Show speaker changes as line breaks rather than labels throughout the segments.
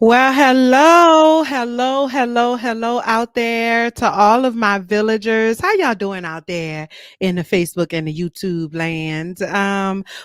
Well, hello out there to all of my villagers. How y'all doing out there in the Facebook and the YouTube land?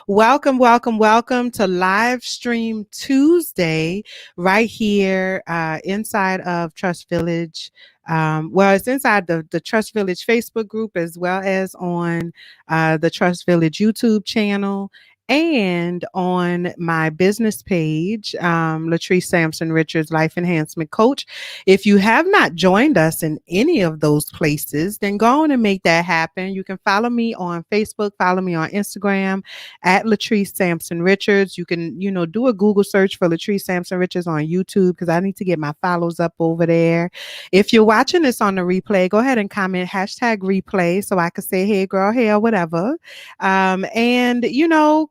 Welcome to Live Stream Tuesday right here inside of Trust Village. Well, it's inside the Trust Village Facebook group as well as on the Trust Village YouTube channel and on my business page, Latrice Sampson Richards, Life Enhancement Coach. If you have not joined us in any of those places, then go on and make that happen. You can follow me on Facebook, follow me on Instagram at Latrice Sampson Richards. You can, do a Google search for Latrice Sampson Richards on YouTube because I need to get my follows up over there. If you're watching this on the replay, go ahead and comment #replay so I can say, hey, girl, hey, or whatever. And,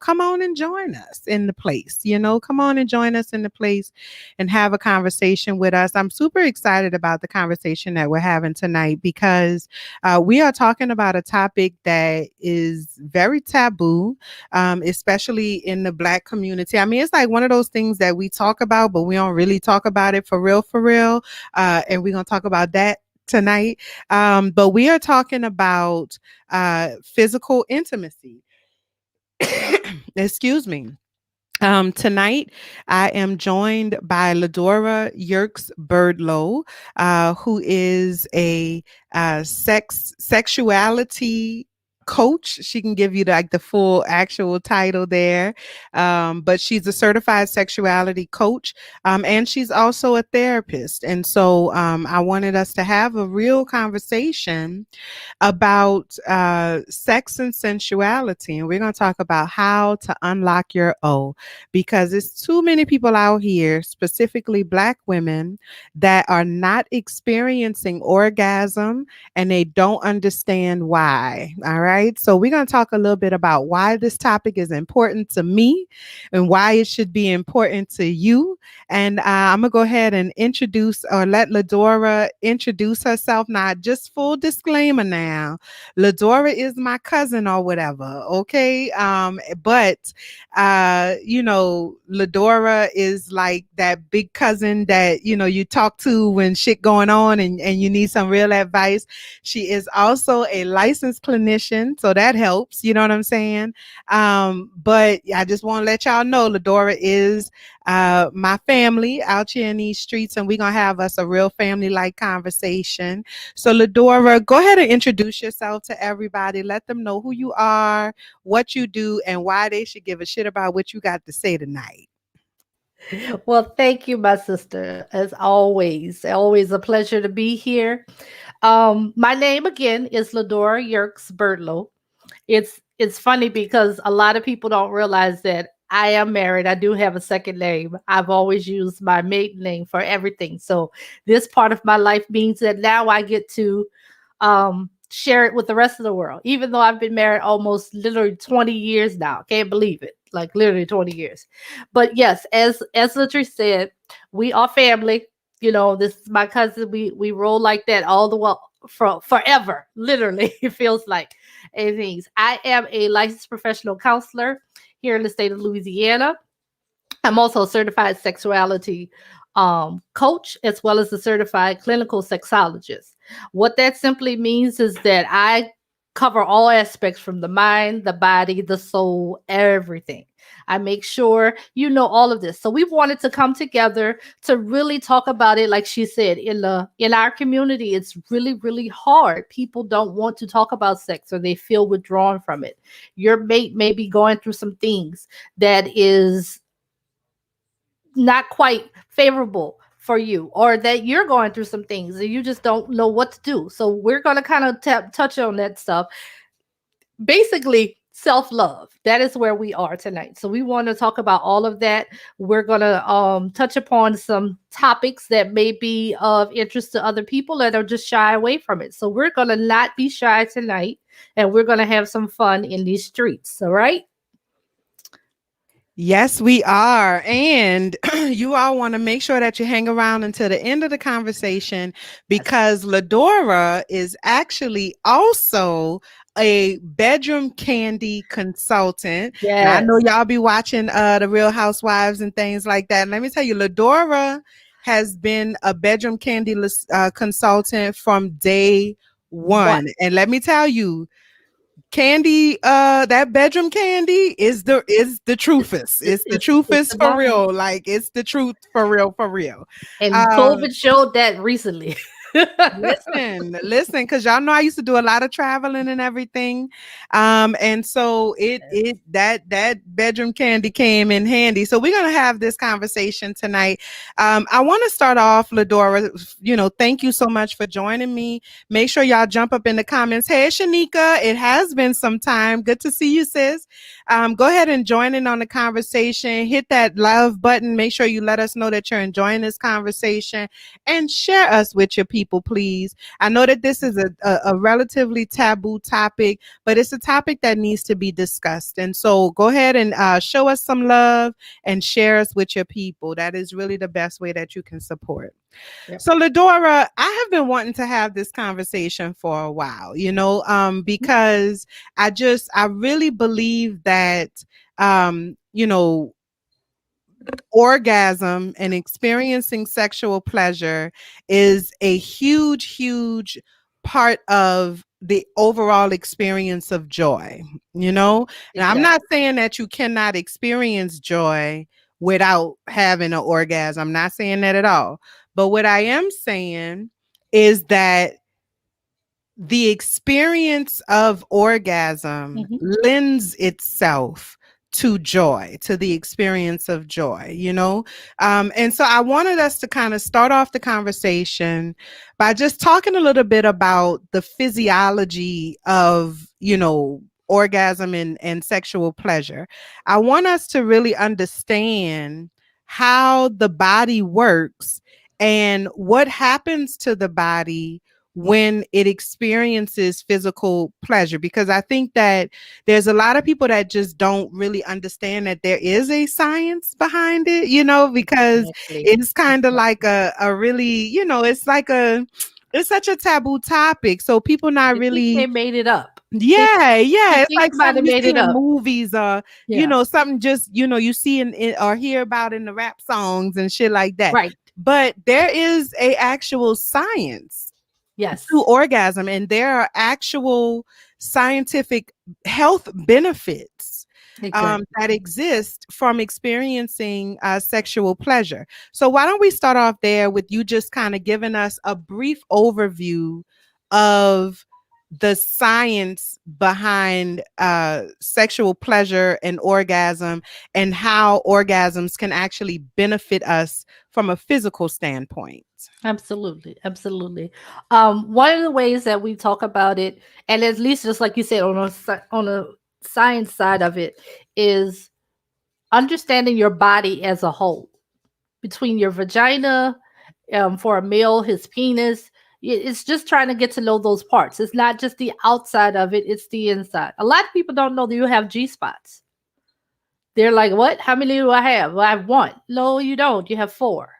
come on and join us in the place. Come on and join us in the place and have a conversation with us. I'm super excited about the conversation that we're having tonight because we are talking about a topic that is very taboo, especially in the Black community. I mean, it's like one of those things that we talk about, but we don't really talk about it for real, for real. And we're going to talk about that tonight. But we are talking about physical intimacy. Excuse me. Tonight, I am joined by Ledora Yerks Birdlow, who is a sexuality coach. She can give you the full actual title there, but she's a certified sexuality coach, and she's also a therapist. And so I wanted us to have a real conversation about sex and sensuality. And we're going to talk about how to unlock your O, because it's too many people out here, specifically Black women, that are not experiencing orgasm and they don't understand why. All right. So we're going to talk a little bit about why this topic is important to me and why it should be important to you. And I'm going to go ahead and introduce or let Ledora introduce herself. Now, just full disclaimer now, Ledora is my cousin or whatever. Okay. But Ledora is like that big cousin that, you talk to when shit going on and you need some real advice. She is also a licensed clinician, so that helps. You know what I'm saying? But I just want to let y'all know Ledora is my family out here in these streets, and we're going to have us a real family-like conversation. So Ledora, go ahead and introduce yourself to everybody. Let them know who you are, what you do, and why they should give a shit about what you got to say tonight.
Well, thank you, my sister. As always, always a pleasure to be here. My name again is Ledora Yerks Birdlow. It's funny because a lot of people don't realize that I am married. I do have a second name. I've always used my maiden name for everything. So this part of my life means that now I get to share it with the rest of the world, even though I've been married almost literally 20 years now. Can't believe it. Like literally 20 years. But yes, as Latrice said, we are family. This is my cousin. We roll like that all the way from forever. Literally, it feels like and things. I am a licensed professional counselor here in the state of Louisiana. I'm also a certified sexuality coach, as well as a certified clinical sexologist. What that simply means is that I cover all aspects from the mind, the body, the soul, everything. I make sure you know all of this. So we wanted to come together to really talk about it. Like she said, in our community, it's really, really hard. People don't want to talk about sex or they feel withdrawn from it. Your mate may be going through some things that is not quite favorable for you, or that you're going through some things and you just don't know what to do. So we're going to kind of touch on that stuff. Basically, self-love. That is where we are tonight. So we want to talk about all of that. We're going to touch upon some topics that may be of interest to other people that are just shy away from it. So we're going to not be shy tonight, and we're going to have some fun in these streets. All right?
Yes, we are. And you all want to make sure that you hang around until the end of the conversation, because Ledora is actually also a bedroom candy consultant. Now I know
Yes.
y'all be watching the Real Housewives and things like that. And let me tell you, Ledora has been a bedroom candy consultant from day
What?
one. And let me tell you, candy, that bedroom candy is the truthest. It's the
It's
truthest
the
for
bomb.
real. Like it's the truth for real, for real.
And
Um
COVID showed that recently.
Listen, because y'all know I used to do a lot of traveling and everything. And so that bedroom candy came in handy. So we're gonna have this conversation tonight. I want to start off, Ledora. Thank you so much for joining me. Make sure y'all jump up in the comments. Hey, Shanika, it has been some time. Good to see you, sis. Go ahead and join in on the conversation. Hit that love button. Make sure you let us know that you're enjoying this conversation and share us with your people, please. I know that this is a relatively taboo topic, but it's a topic that needs to be discussed. And so go ahead and show us some love and share us with your people. That is really the best way that you can support.
Yep.
So, Ledora, I have been wanting to have this conversation for a while, because I really believe that, orgasm and experiencing sexual pleasure is a huge, huge part of the overall experience of joy, you know? And I'm
Exactly.
not saying that you cannot experience joy without having an orgasm. I'm not saying that at all. But what I am saying is that the experience of orgasm
Mhm.
lends itself to joy, to the experience of joy. And so I wanted us to kind of start off the conversation by just talking a little bit about the physiology of, orgasm and sexual pleasure. I want us to really understand how the body works and what happens to the body when it experiences physical pleasure, because I think that there's a lot of people that just don't really understand that there is a science behind it, because
Exactly.
it's kind of like
Exactly.
a really, it's such a taboo topic, so people not
They think they
really.
made it up. They
Yeah,
they
yeah. It's
think
like
somebody
something you
made
see
it
in
up.
movies or,
Yeah.
something just, you see in or hear about in the rap songs and shit like that.
Right.
But there is a actual science to
Yes.
orgasm, and there are actual scientific health benefits
Exactly.
that exist from experiencing sexual pleasure. So why don't we start off there with you just kind of giving us a brief overview of the science behind sexual pleasure and orgasm, and how orgasms can actually benefit us from a physical standpoint.
Absolutely. Absolutely. One of the ways that we talk about it, and at least just like you said, on a science side of it, is understanding your body as a whole. Between your vagina, for a male, his penis. It's just trying to get to know those parts. It's not just the outside of it, it's the inside. A lot of people don't know that you have G spots. They're like, what? How many do I have? Well, I have one. No, you don't. You have four.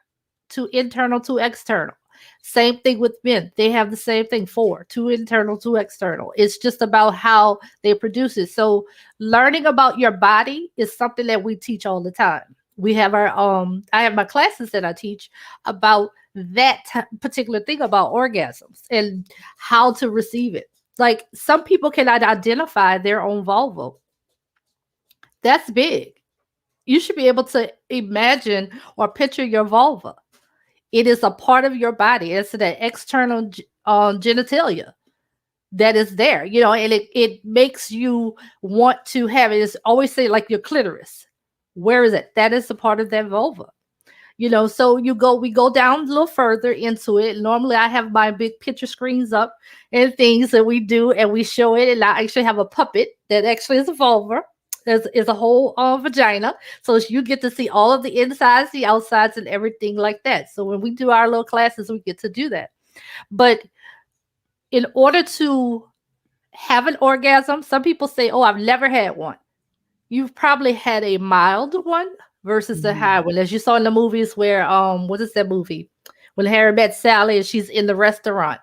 Two internal, two external. Same thing with men. They have the same thing, four, two internal, two external. It's just about how they produce it. So learning about your body is something that we teach all the time. We have I have my classes that I teach about that particular thing about orgasms and how to receive it. Like some people cannot identify their own vulva. That's big. You should be able to imagine or picture your vulva. It is a part of your body. It's the external genitalia that is there, and it makes you want to have it. It's always say like your clitoris. Where is it? That is a part of that vulva. So we go down a little further into it. Normally I have my big picture screens up and things that we do and we show it, and I actually have a puppet that actually is a vulva. Is a whole vagina, so you get to see all of the insides, the outsides, and everything like that. So when we do our little classes, we get to do that. But in order to have an orgasm, some people say, oh, I've never had one. You've probably had a mild one versus the high
Mhm.
one, as you saw in the movies where what is that movie When Harry met Sally and she's in the restaurant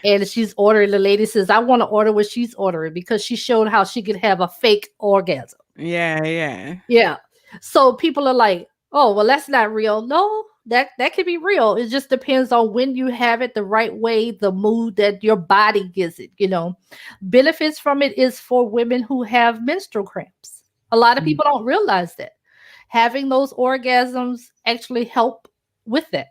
and she's ordering, the lady says, I want to order what she's ordering because she showed how she could have a fake orgasm.
Yeah, yeah.
Yeah. So people are like, oh, well, that's not real. No, that can be real. It just depends on when you have it the right way, the mood that your body gives it, you know. Benefits from it is for women who have menstrual cramps. A lot of
Mm,
people don't realize that. Having those orgasms actually help with that.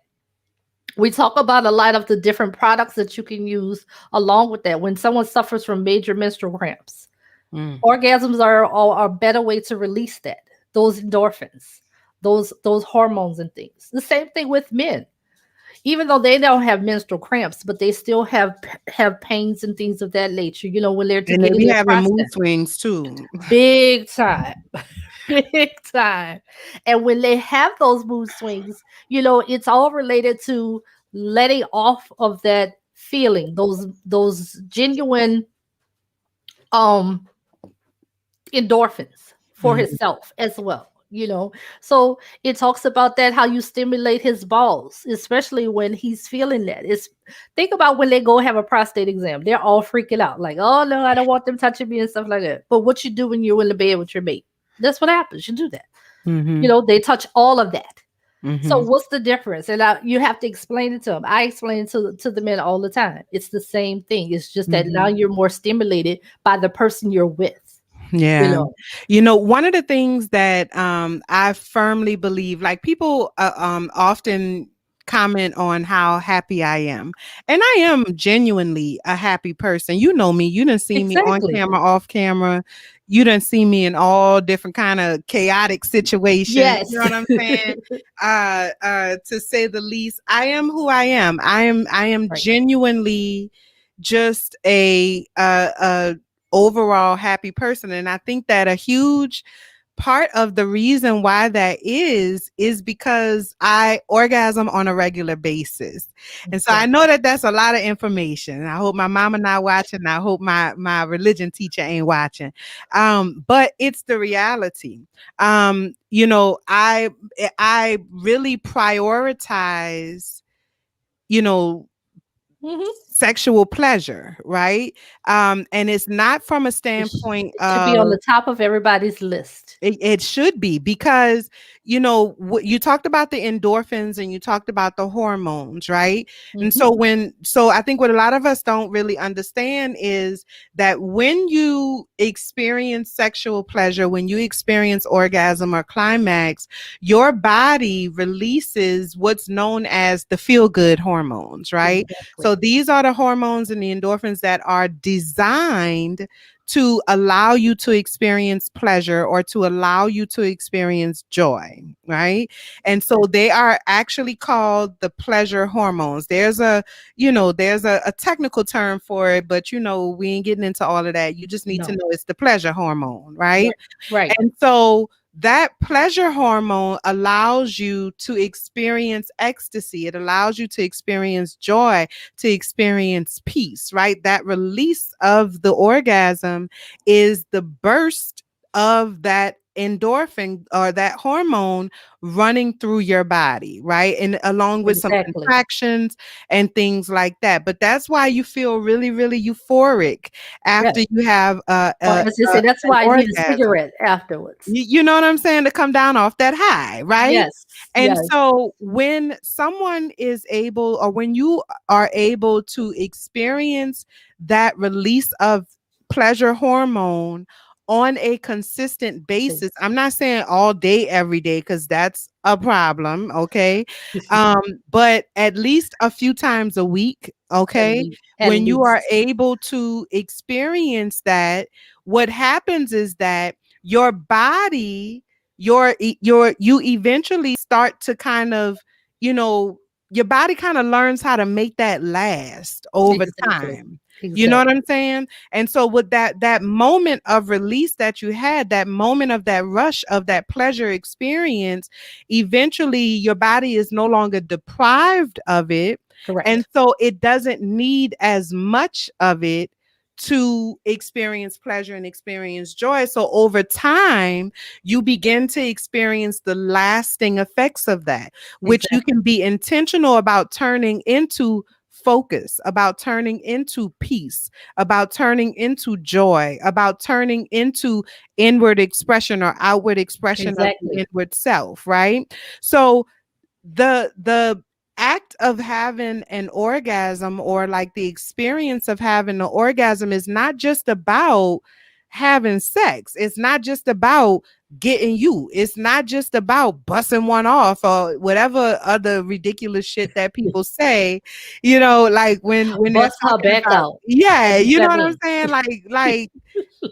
We talk about a lot of the different products that you can use along with that when someone suffers from major menstrual cramps.
mm.
Orgasms are a better way to release that, those endorphins, those hormones and things. The same thing with men, even though they don't have menstrual cramps, but they still have pains and things of that nature. You know, when they're
And they
getting
be
their
having
prostate,
mood swings too.
big time, big time. And when they have those mood swings, you know, it's all related to letting off of that feeling, those genuine um endorphins for
Mhm,
himself as well, you know. So it talks about that, how you stimulate his balls, especially when he's feeling that. It's, think about when they go have a prostate exam, they're all freaking out like, oh no, I don't want them touching me and stuff like that. But what you do when you're in the bed with your mate, that's what happens. You do that, you
mhm,
know. They touch all of that. So
mhm,
what's the difference? And you have to explain it to them. I explain it to the men all the time. It's the same thing. It's just that now
mhm.
you're more stimulated by the person you're with, you
Yeah.
know.
You know, one of the things that I firmly believe, like people often comment on how happy I am. And I am genuinely a happy person. You know me. You didn't see me on
Exactly.
camera, off camera. You didn't see me in all different kind of chaotic situations.
Yes.
You know what I'm saying? To say the least, I am who I am. I am
Right.
genuinely just a overall happy person. And I think that a huge part of the reason why that is because I orgasm on a regular basis. And so I
Exactly.
know that that's a lot of information. I hope my mama not watching. I hope my religion teacher ain't watching. But it's the reality. You know, I really prioritize, you know,
Mhm.
sexual pleasure, right? And it's not from a standpoint
It should be on
of
the top of everybody's list.
it should be because you know you talked about the endorphins and you talked about the hormones, right? And
Mhm.
so I think what a lot of us don't really understand is that when you experience sexual pleasure, when you experience orgasm or climax, your body releases what's known as the feel good hormones, right?
Exactly.
So these are the hormones and the endorphins that are designed to allow you to experience pleasure or to allow you to experience joy, right? And so
Exactly.
they are actually called the pleasure hormones. There's a, you know, there's a technical term for it, but you know, we ain't getting into all of that. You just need to
No.
know it's the pleasure hormone, right?
Right. Right.
And so that pleasure hormone allows you to experience ecstasy. It allows you to experience joy, to experience peace, right? That release of the orgasm is the burst of that endorphin or that hormone running through your body, right? And along with some
Exactly.
contractions and things like that. But that's why you feel really, really euphoric
Yes.
after you have
Or as they say, that's
an
why I need a
orgasm.
cigarette afterwards.
You know what I'm saying? To come down off that high, right?
Yes.
And
Yes.
so when someone is able, or when you are able to experience that release of pleasure hormone on a consistent basis, I'm not saying all day, every day, because that's a problem, okay? But at least a few times a week,
At
okay?
least. At
When you are
least.
able to experience that, what happens is that your body you eventually start to kind of, you know, your body kind of learns how to make that last over
Exactly.
time. You know
Exactly.
what I'm saying? And so with that moment of release that you had, that moment of that rush of that pleasure experience, eventually your body is no longer deprived of it, and
Correct.
so it doesn't need as much of it to experience pleasure and experience joy. So over time, you begin to experience the lasting effects of that, which you
Exactly.
can be intentional about turning into focus, about turning into peace, about turning into joy, about turning into inward expression or outward expression of the
Exactly.
inward self, right? So the act of having an orgasm, or like the experience of having an orgasm, is not just about having sex. It's not just about getting you. It's not just about busting one off or whatever other ridiculous shit that people say, like when they're
Bust her
talking
back
about,
out.
yeah,
What does
you know
that
what I'm
mean?
saying? Like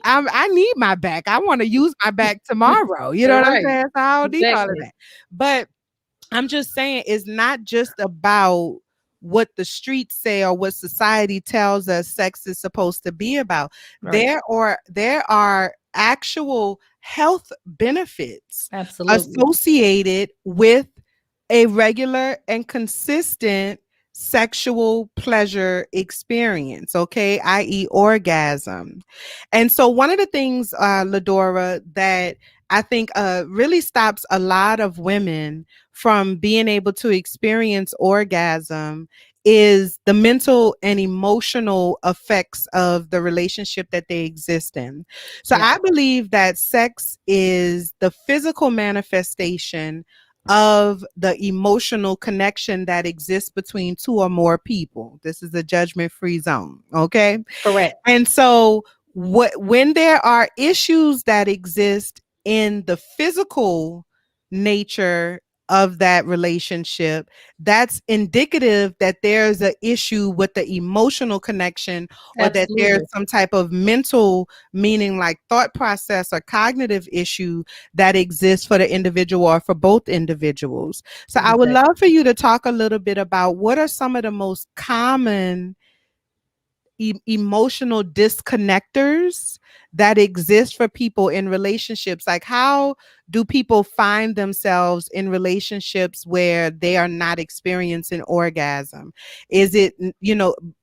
I need my back. I want to use my back tomorrow. You know
All
what I'm
right.
saying? So I don't need all of
Exactly.
that. But I'm just saying it's not just about what the streets say or what society tells us sex is supposed to be about.
Right.
There are actual health benefits
Absolutely.
associated with a regular and consistent sexual pleasure experience, okay, i.e., orgasm. And so, one of the things, Ledora, that I think really stops a lot of women from being able to experience orgasm is the mental and emotional effects of the relationship that they exist in. So,
Yeah.
I believe that sex is the physical manifestation of the emotional connection that exists between two or more people. This is a judgment free zone. Okay.
Correct.
And so when there are issues that exist in the physical nature of that relationship, that's indicative that there's an issue with the emotional connection, or that there's
Absolutely.
some type of mental, meaning like thought process or cognitive issue that exists for the individual or for both individuals. So I would
Exactly.
love for you to talk a little bit about what are some of the most common emotional disconnectors that exist for people in relationships. Like, how do people find themselves in relationships where they are not experiencing orgasm? Is it,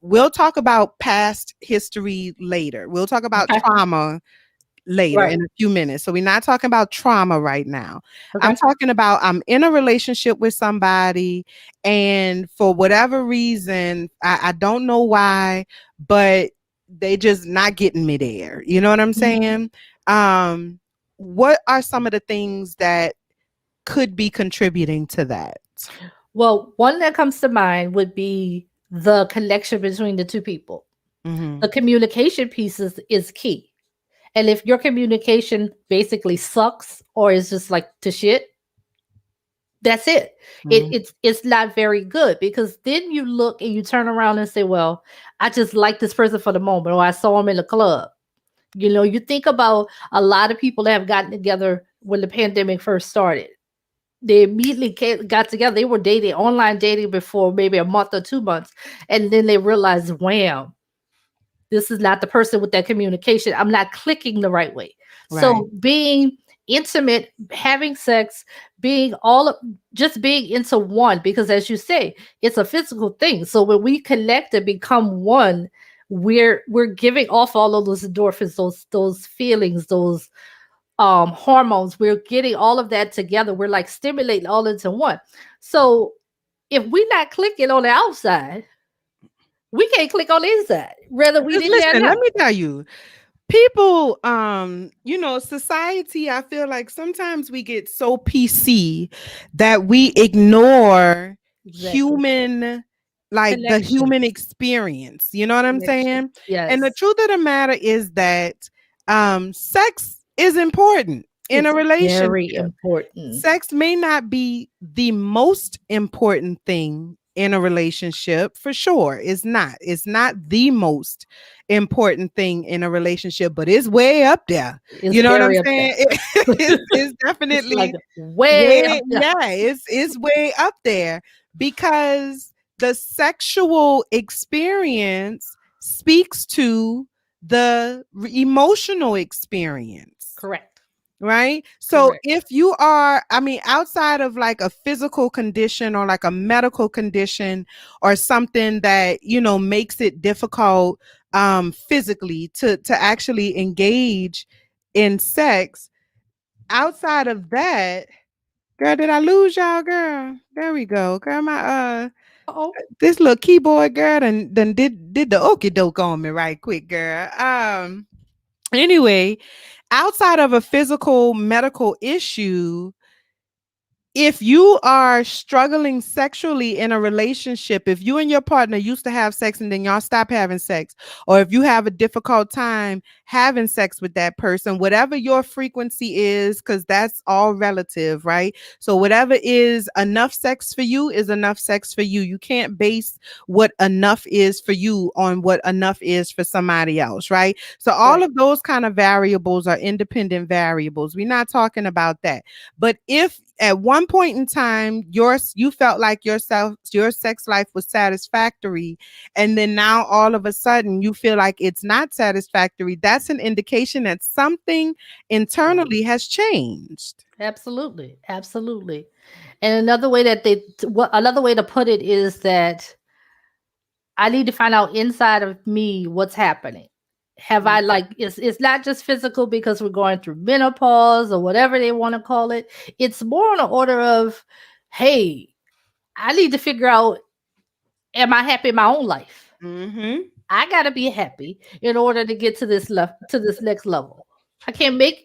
we'll talk about past history later. We'll talk about
Okay.
trauma later
Right.
in a few minutes. So we're not talking about trauma right now. I'm
Okay.
talking about I'm in a relationship with somebody, and for whatever reason, I don't know why, but they just not getting me there. You know what I'm
Mhm.
saying? Um, what are some of the things that could be contributing to that?
Well, one that comes to mind would be the connection between the two people.
Mm-hmm.
The communication is key. And if your communication basically sucks or is just like to shit, that's it.
Mm-hmm.
It's not very good, because then you look and you turn around and say, well, I just like this person for the moment, or I saw him in the club. You think about a lot of people that have gotten together when the pandemic first started. They immediately got together. They were dating, online dating, before maybe a month or 2 months. And then they realized, wham, this is not the person with that communication. I'm not clicking the right way.
Right.
So being intimate, having sex, being just being into one, because as you say, it's a physical thing. So when we connect and become one, we're giving off all of those endorphins, those feelings, those hormones. We're getting all of that together. We're like stimulating all into one. So if we're not clicking on the outside, we can't click on the inside, whether we
Because
did that or
listen, let
not.
me tell you, people, society, I feel like sometimes we get so PC that we ignore
Exactly.
human, like the
Connection.
human experience. You know what I'm
Connection.
saying? And the
Yes.
truth of the matter is that sex is important in a
It's
relationship.
very important.
Sex may not be the most important thing in a relationship, for sure. It's not the most important thing in a relationship, but it's way up there.
It's
You know what I'm
very up there.
saying? It's
It's like
definitely
way up
way,
there.
yeah, it's way up there, because the sexual experience speaks to the emotional experience.
Correct.
right? So
Correct.
if you are, I mean, outside of like a physical condition or like a medical condition or something that, makes it difficult physically to actually engage in sex, outside of that, girl, did I lose y'all, girl? There we go. Girl, my
Oh,
this little keyboard girl done did the okie doke on me right quick, girl. Anyway, outside of a physical medical issue, if you are struggling sexually in a relationship, if you and your partner used to have sex and then y'all stop having sex, or if you have a difficult time having sex with that person, whatever your frequency is, because that's all relative, right? So, whatever is enough sex for you is enough sex for you. You can't base what enough is for you on what enough is for somebody else, right? So, all
right.
of those kind of variables are independent variables. We're not talking about that. But if at one point in time you felt like your sex life was satisfactory, and then now all of a sudden you feel like it's not satisfactory, that's an indication that something internally has changed.
Absolutely. Absolutely. And another way that another way to put it is that I need to find out inside of me what's happening. Have I like it's not just physical because we're going through menopause or whatever they want to call it. It's more on the order of, hey, I need to figure out, am I happy in my own life?
Mm-hmm.
I gotta be happy in order to get to to this next level. I can't make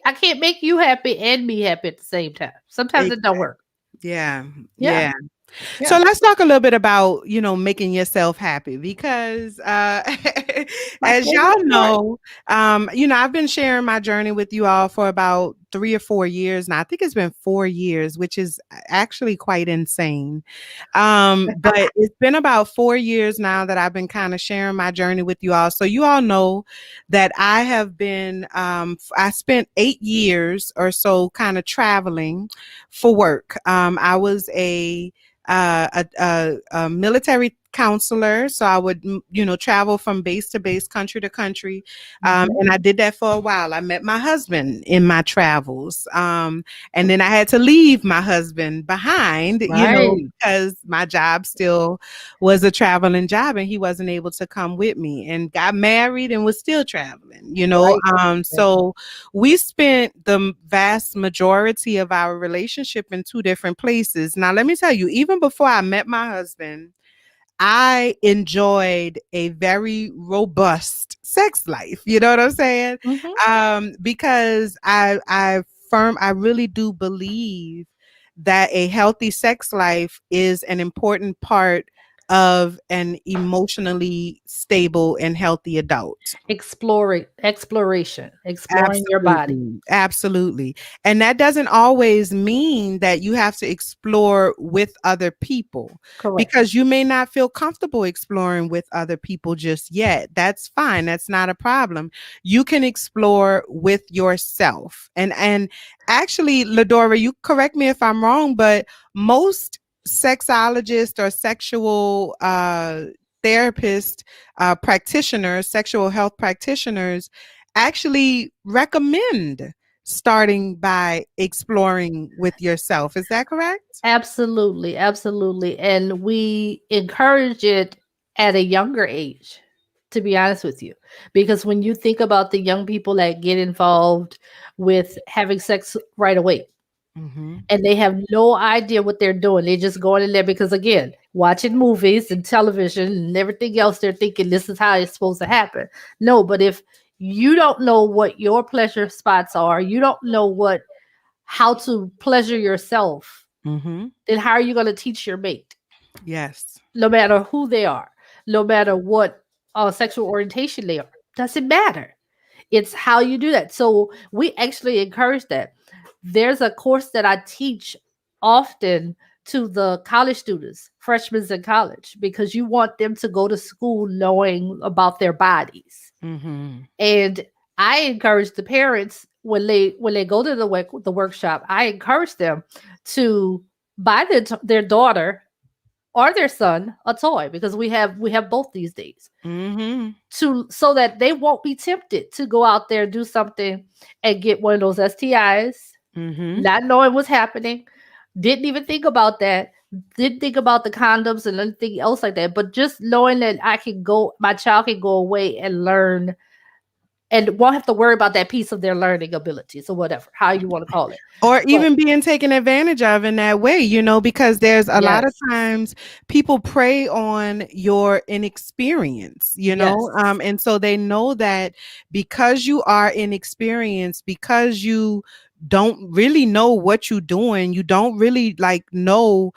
you happy and me happy at the same time. Sometimes it don't
Exactly.
work.
Yeah.
Yeah,
Yeah. So
yeah.
let's talk a little bit about, making yourself happy because
My
as
favorite
y'all
part.
know, I've been sharing my journey with you all for about 3 or 4 years now. I think it's been 4 years, which is actually quite insane. But it's been about 4 years now that I've been kind of sharing my journey with you all. So you all know that I have been, I spent 8 years or so kind of traveling for work. I was a military counselor. So I would, travel from base to base, country to country.
Mhm.
And I did that for a while. I met my husband in my travels. And then I had to leave my husband behind,
Right.
because my job still was a traveling job and he wasn't able to come with me, and got married and was still traveling.
Right. Right.
So we spent the vast majority of our relationship in two different places. Now, let me tell you, even before I met my husband, I enjoyed a very robust sex life. You know what I'm saying?
Mhm.
Because I really do believe that a healthy sex life is an important part of an emotionally stable and healthy adult.
Exploring your body.
Absolutely. Absolutely. And that doesn't always mean that you have to explore with other people,
Correct.
because you may not feel comfortable exploring with other people just yet. That's fine. That's not a problem. You can explore with yourself. And actually, Ledora, you correct me if I'm wrong, but most sexologists or sexual therapists, practitioners, sexual health practitioners, actually recommend starting by exploring with yourself. Is that correct?
Absolutely, absolutely. And we encourage it at a younger age, to be honest with you. Because when you think about the young people that get involved with having sex right away,
Mm-hmm.
and they have no idea what they're doing. They're just going in there because, again, watching movies and television and everything else, they're thinking this is how it's supposed to happen. No, but if you don't know what your pleasure spots are, you don't know how to pleasure yourself,
Mm-hmm.
then how are you going to teach your mate?
Yes.
No matter who they are, no matter what sexual orientation they are, doesn't matter. It's how you do that. So we actually encourage that. There's a course that I teach often to the college students, freshmen in college, because you want them to go to school knowing about their bodies.
Mm-hmm.
And I encourage the parents when they go to the workshop, I encourage them to buy their daughter or their son a toy, because we have both these days,
Mm-hmm.
to so that they won't be tempted to go out there, do something, and get one of those STIs,
Mm-hmm.
not knowing what's happening, didn't even think about that, didn't think about the condoms and anything else like that, but just knowing that my child can go away and learn, and won't have to worry about that piece of their learning abilities or whatever, how you want to call it.
Or
But
even being taken advantage of in that way, because there's a lot of
yes,
times people prey on your inexperience,
yes,
and so they know that because you are inexperienced, because you don't really know what you're doing, you don't really like know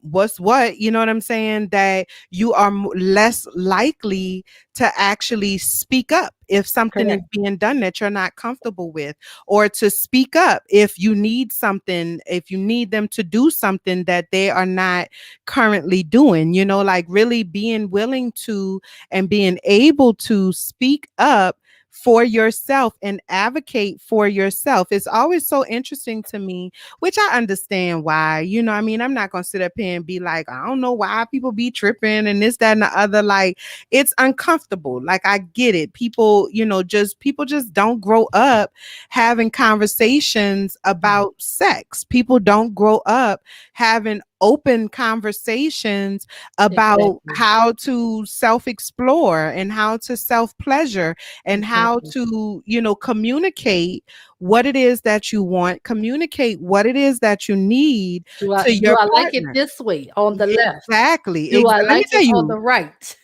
what's what, you know what I'm saying, that you are less likely to actually speak up if something is
correct,
being done that you're not comfortable with, or to speak up if you need something, if you need them to do something that they are not currently doing, like really being willing to and being able to speak up for yourself and advocate for yourself. It's always so interesting to me, which I understand why, I mean, I'm not going to sit up here and be like, I don't know why people be tripping and this, that, and the other. Like, it's uncomfortable. Like, I get it. People, people just don't grow up having conversations about sex. People don't grow up having open conversations about
exactly,
how to self-explore and how to self-pleasure and how
exactly.
to, communicate what it is that you want, communicate what it is that you need
Do I
to
do
your
I like it
partner.
this way on the left?
Exactly.
Do I
Let me
like
tell
it on the
you,
right?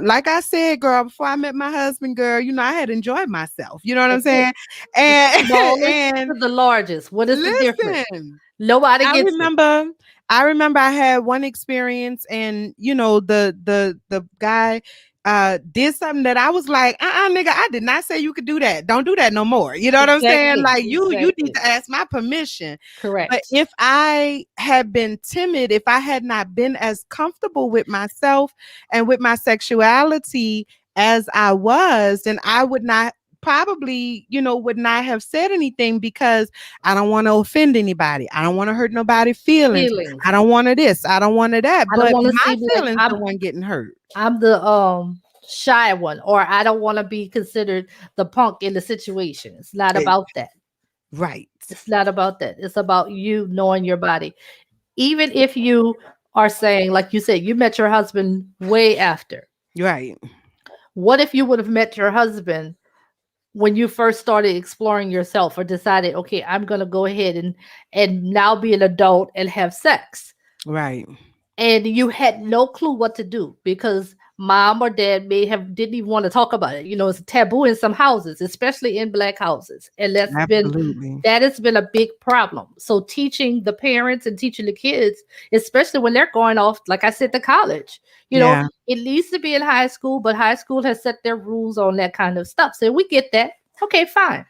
like I said, girl, before I met my husband, girl, I had enjoyed myself. You know what I'm
Okay.
saying?
The
And
smallest
and
to the largest. What is the difference?
listen,
Nobody
I
gets it.
remember I remember I had one experience, and the guy did something that I was like, nigga, I did not say you could do that. Don't do that no more. You know what I'm saying?
Exactly.
Like, you need
Exactly.
to ask my permission. But
Correct.
if I had been timid, if I had not been as comfortable with myself and with my sexuality as I was, then I would not probably, would not have said anything, because I don't want to offend anybody. I don't want to hurt nobody's feelings. I
Feelings.
don't want to this. I don't want to that.
I don't
But
want to
my
seem like
feelings the
I'm
one getting hurt.
I'm the shy one, or I don't want to be considered the punk in the situation. It's not
Eh,
about that.
right.
It's not about that. It's about you knowing your body. Even if you are saying, like you said, you met your husband way after.
Right.
What if you would have met your husband when you first started exploring yourself, or decided, okay, I'm going to go ahead and now be an adult and have sex?
Right.
And you had no clue what to do, because mom or dad may have didn't even want to talk about it. It's taboo in some houses, especially in black houses, and
Absolutely.
that has been a big problem. So teaching the parents and teaching the kids, especially when they're going off, like I said, to college,
Yeah.
it needs to be in high school, but high school has set their rules on that kind of stuff, so we get that. Okay, fine.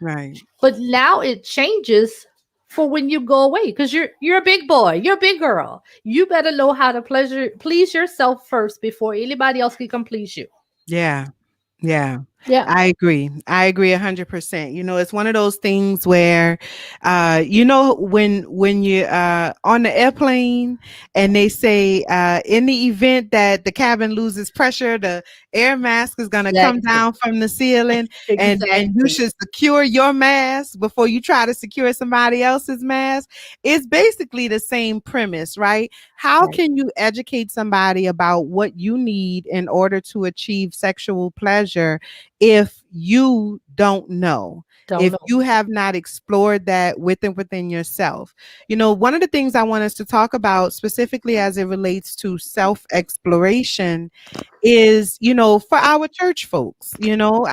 Right.
But now it changes for when you go away, because you're a big boy, you're a big girl. You better know how to please yourself first before anybody else can please you.
Yeah. Yeah,
Yeah,
I agree. I agree 100%. It's one of those things where, when you on the airplane and they say, in the event that the cabin loses pressure, the air mask is going to come
exactly.
down from the ceiling, and you
Exactly.
should secure your mask before you try to secure somebody else's mask. It's basically the same premise, right? How
Right.
can you educate somebody about what you need in order to achieve sexual pleasure if you don't know?
Don't
If
know.
you have not explored that within yourself. One of the things I want us to talk about specifically as it relates to self exploration is, for our church folks. I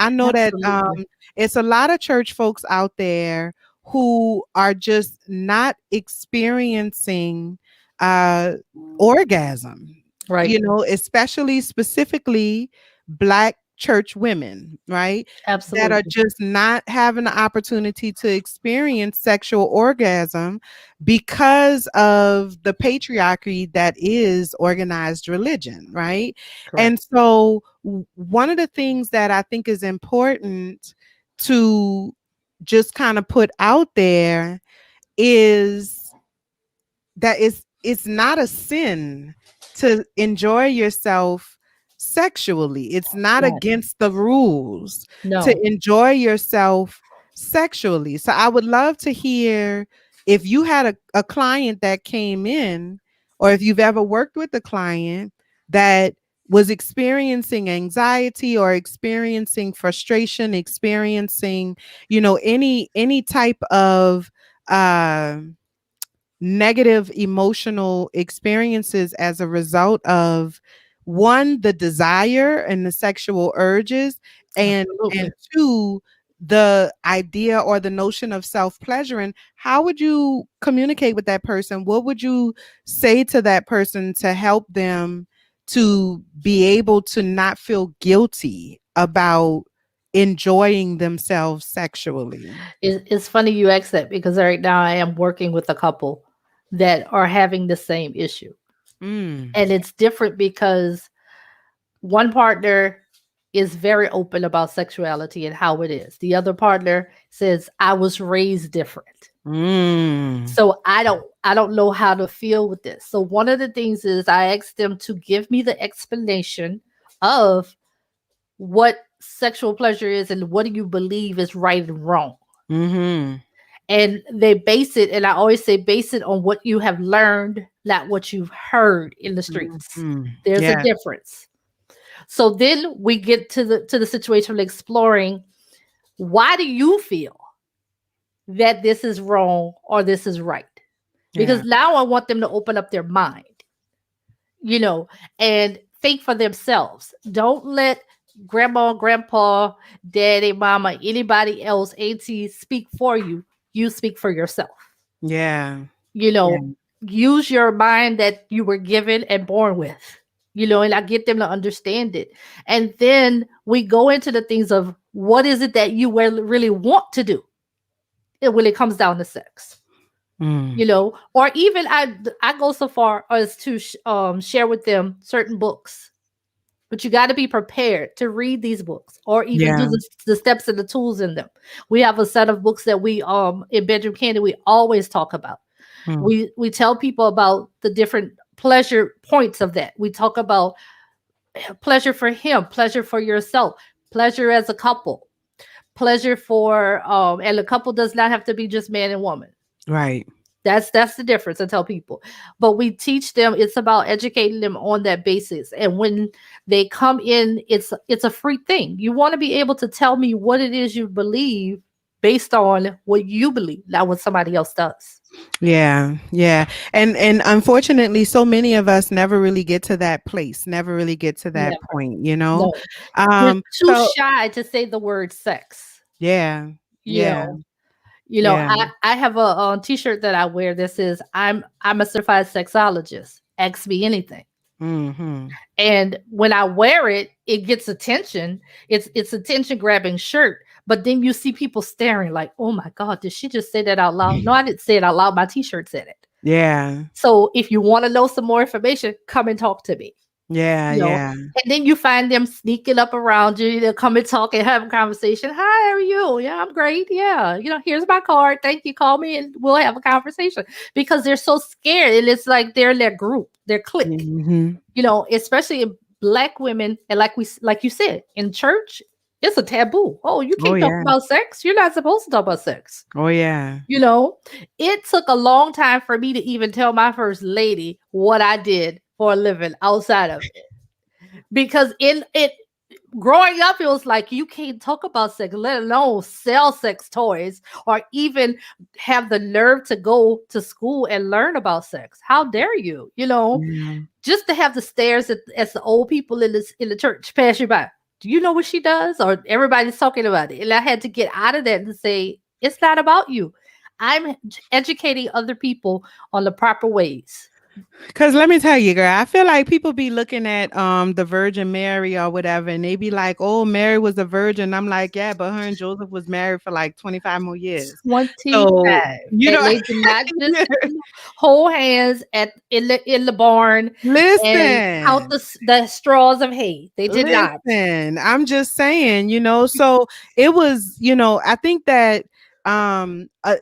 know that
Absolutely.
it's a lot of church folks out there who are just not experiencing uh orgasm,
Right.
especially specifically black church women, right? That are
Absolutely.
just not having the opportunity to experience sexual orgasm because of the patriarchy that is organized religion, right?
Correct.
And so one of the things that I think is important to just kind of put out there is that it's not a sin to enjoy yourself sexually. It's not
Yes.
against the rules to
No.
enjoy yourself sexually. So I would love to hear if you had a client that came in, or if you've ever worked with a client that was experiencing anxiety or experiencing frustration, experiencing, any type of negative emotional experiences as a result of, one, the desire and the sexual urges, and
Absolutely.
two, the idea or the notion of self-pleasure. And how would you communicate with that person? What would you say to that person to help them to be able to not feel guilty about enjoying themselves sexually?
It's funny you ask that because right now I am working with a couple that are having the same issue.
Mm.
And it's different because one partner is very open about sexuality and how it is. The other partner says, I was raised different.
Mm.
So I don't know how to feel with this. So one of the things is I asked them to give me the explanation of what sexual pleasure is and what do you believe is right and wrong.
Mhm.
And they base it, and I always say base it on what you have learned, not what you've heard in the streets.
Mhm.
There's a
Yeah.
difference. So then we get to the situation of exploring, why do you feel that this is wrong or this is right? Because
Yeah.
now I want them to open up their mind, you know, and think for themselves. Don't let grandma, grandpa, daddy, mama, anybody else, auntie speak for you. You speak for yourself.
Yeah.
You
Yeah.
know, use your mind that you were given and born with, and I get them to understand it. And then we go into the things of what is it that you really want to do when it comes down to sex.
Mm.
Or even I go so far as to share with them certain books, but you got to be prepared to read these books or even do
Yeah.
the steps and the tools in them. We have a set of books that we in Bedroom Candy we always talk about.
Mm.
We tell people about the different pleasure points of that. We talk about pleasure for him, pleasure for yourself, pleasure as a couple, pleasure for and a couple does not have to be just man and woman.
Right.
That's the difference. I tell people, but we teach them. It's about educating them on that basis. And when they come in, it's a free thing. You want to be able to tell me what it is you believe based on what you believe, not what somebody else does.
Yeah. Yeah. And unfortunately, so many of us never really get to that place, never really get to that
Never.
point, you know?
No, we're too
So
shy to say the word sex.
yeah.
You
Yeah.
know,
Yeah.
I have a t-shirt that I wear that says I'm a certified sexologist. Ask me anything.
Mhm.
And when I wear it, it gets attention. It's attention grabbing shirt. But then you see people staring like, oh my God, did she just say that out loud? No, I didn't say it out loud. My t-shirt said it.
Yeah.
So if you want to know some more information, come and talk to me.
Yeah.
you know
Yeah.
and then you find them sneaking up around you. They'll come and talk and have a conversation. Hi, how are you? Yeah, I'm great. Yeah, here's my card, thank you, call me and we'll have a conversation, because they're so scared, and it's like they're in their group, their clique.
Mhm.
Especially in black women, and like you said, in church it's a taboo. Oh, you
Oh
can't talk
yeah.
about sex, you're not supposed to talk about sex.
Oh yeah.
you know it took a long time for me to even tell my first lady what I did for a living outside of it, because in it growing up it was like you can't talk about sex, let alone sell sex toys or even have the nerve to go to school and learn about sex. How dare you?
Yeah.
Just to have the stares as the old people in the church pass you by. Do you know what she does? Or everybody's talking about it. And I had to get out of that and say, it's not about you. I'm educating other people on the proper ways.
Cause let me tell you, girl, I feel like people be looking at the Virgin Mary or whatever, and they be like, "Oh, Mary was a virgin." I'm like, "Yeah, but her and Joseph was married for like 25 more years." So
25.
you
And
know,
they did not just hold hands in the barn and count
listen,
the straws of hay. They did not.
listen. I'm just saying, so it was, I think that um, uh,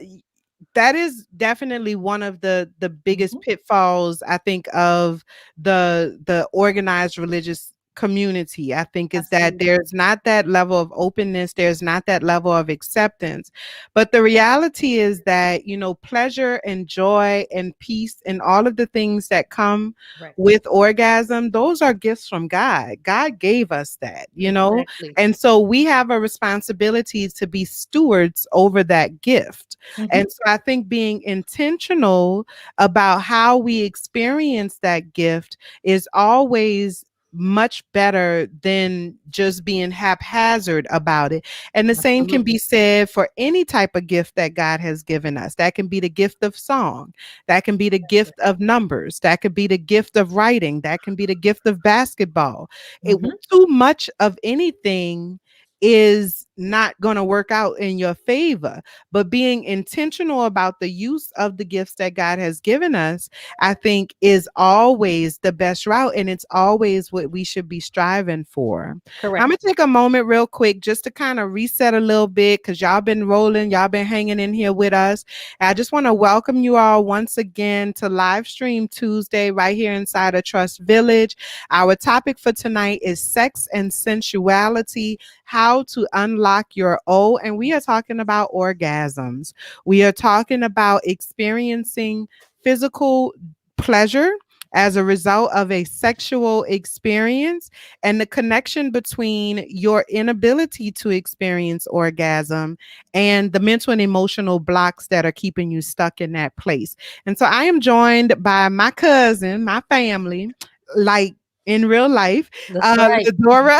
that is definitely one of the biggest
Mhm.
pitfalls, I think, of the organized religious community. I think is that
Absolutely.
there's not that level of openness, there's not that level of acceptance. But the reality is that, pleasure and joy and peace and all of the things that come
Right.
with orgasm, those are gifts from God. God gave us that.
Exactly.
And so we have a responsibility to be stewards over that gift.
Mhm.
And so I think being intentional about how we experience that gift is always much better than just being haphazard about it. And the same can
Absolutely.
be said for any type of gift that God has given us. That can be the gift of song, that can be the
Exactly.
gift of numbers, that could be the gift of writing, that can be the gift of basketball.
Mhm.
Too much of anything is not going to work out in your favor. But being intentional about the use of the gifts that God has given us, I think, is always the best route. And it's always what we should be striving for. I'm
Correct.
going to take a moment real quick just to kind of reset a little bit because y'all been rolling, y'all been hanging in here with us. And I just want to welcome you all once again to Live Stream Tuesday right here inside of Trust Village. Our topic for tonight is sex and sensuality, how to unlock your O. And we are talking about orgasms. We are talking about experiencing physical pleasure as a result of a sexual experience and the connection between your inability to experience orgasm and the mental and emotional blocks that are keeping you stuck in that place. And so I am joined by my cousin, my family, like in real life,
That's right.
Ledora,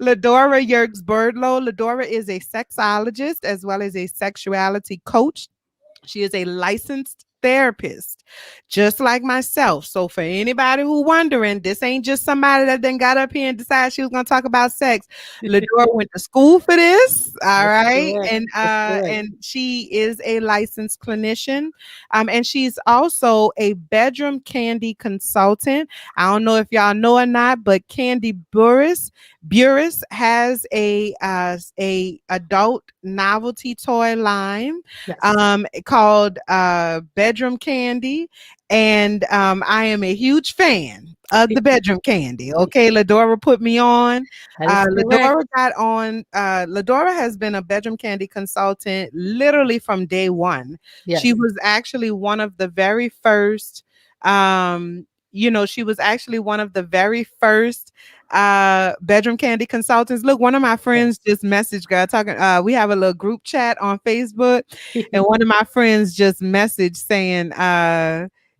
Ledora Yerks Birdlow. Ledora is a sexologist as well as a sexuality coach. She is a licensed therapist, just like myself. So for anybody who wondering, this ain't just somebody that then got up here and decided she was going to talk about sex. Ledora went to school for this, all
That's
right,
correct.
and
That's correct.
she is a licensed clinician, and she's also a bedroom candy consultant. I don't know if y'all know or not, but Candy Burris has a adult novelty toy line
Yes.
called Bedroom Candy. And I am a huge fan of the bedroom candy. Okay, Ledora put me on.
That is correct.
Ledora has been a bedroom candy consultant literally from day one. She
Yes.
was actually one of the very first, she was actually one of the very first bedroom candy consultants. Look, one of my friends
Yes.
just messaged, girl, talking, we have a little group chat on Facebook, and one of my friends just messaged saying,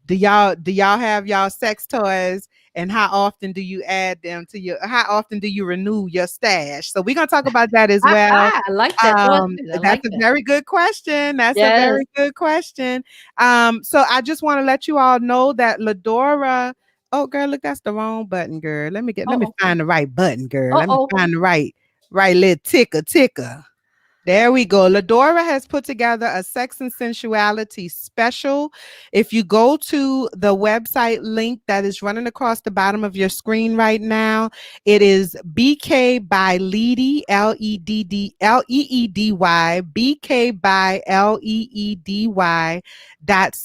do y'all have y'all sex toys, and how often do you add them to your, how often do you renew your stash? So we're gonna talk about that as well.
I like that question. I
That's
like
a
that.
very good question. That's a
Yes.
very good question. So I just want to let you all know that Ledora. Oh, girl, look, that's the wrong button, girl. Let me
Uh-oh.
find the right button, girl. Let me
Uh-oh.
find the right little ticker. There we go. Ledora has put together a sex and sensuality special. If you go to the website link that is running across the bottom of your screen right now, it is BK by Leedy, Leedy, BK by Leedy dot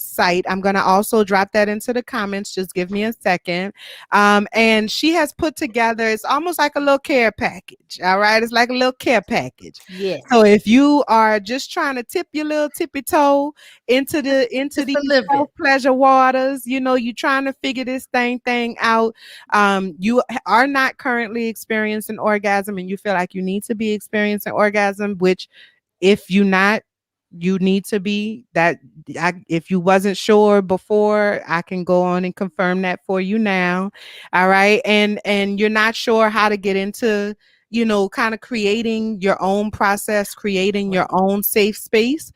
site. I'm going to also drop that into the comments. Just give me a second. And she has put together, it's almost like a little care package. All right. It's like a little care package. So
Yes.
if you are just trying to tip your little tippy toe into
Just a
these
little bit.
self-pleasure waters, you're trying to figure this thing out. You are not currently experiencing orgasm and you feel like you need to be experiencing orgasm, which if you not, you need to be that. If you wasn't sure before, I can go on and confirm that for you now. All right. And you're not sure how to get into, kind of creating your own process, creating your
Right.
own safe space.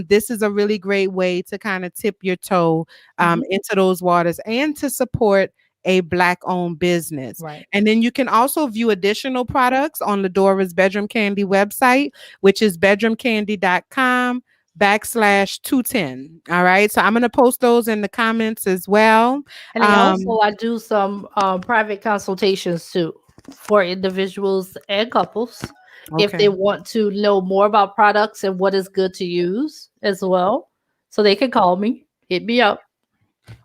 This is a really great way to kind of tip your toe
Mhm.
into those waters and to support a Black owned business.
Right.
And then you can also view additional products on Ledora's Bedroom Candy website, which is bedroomcandy.com/210. All right. So I'm going to post those in the comments as well.
And
Um,
I do some private consultations too for individuals and couples. if they
Okay.
want to know more about products and what is good to use as well. So they can call me, hit me up.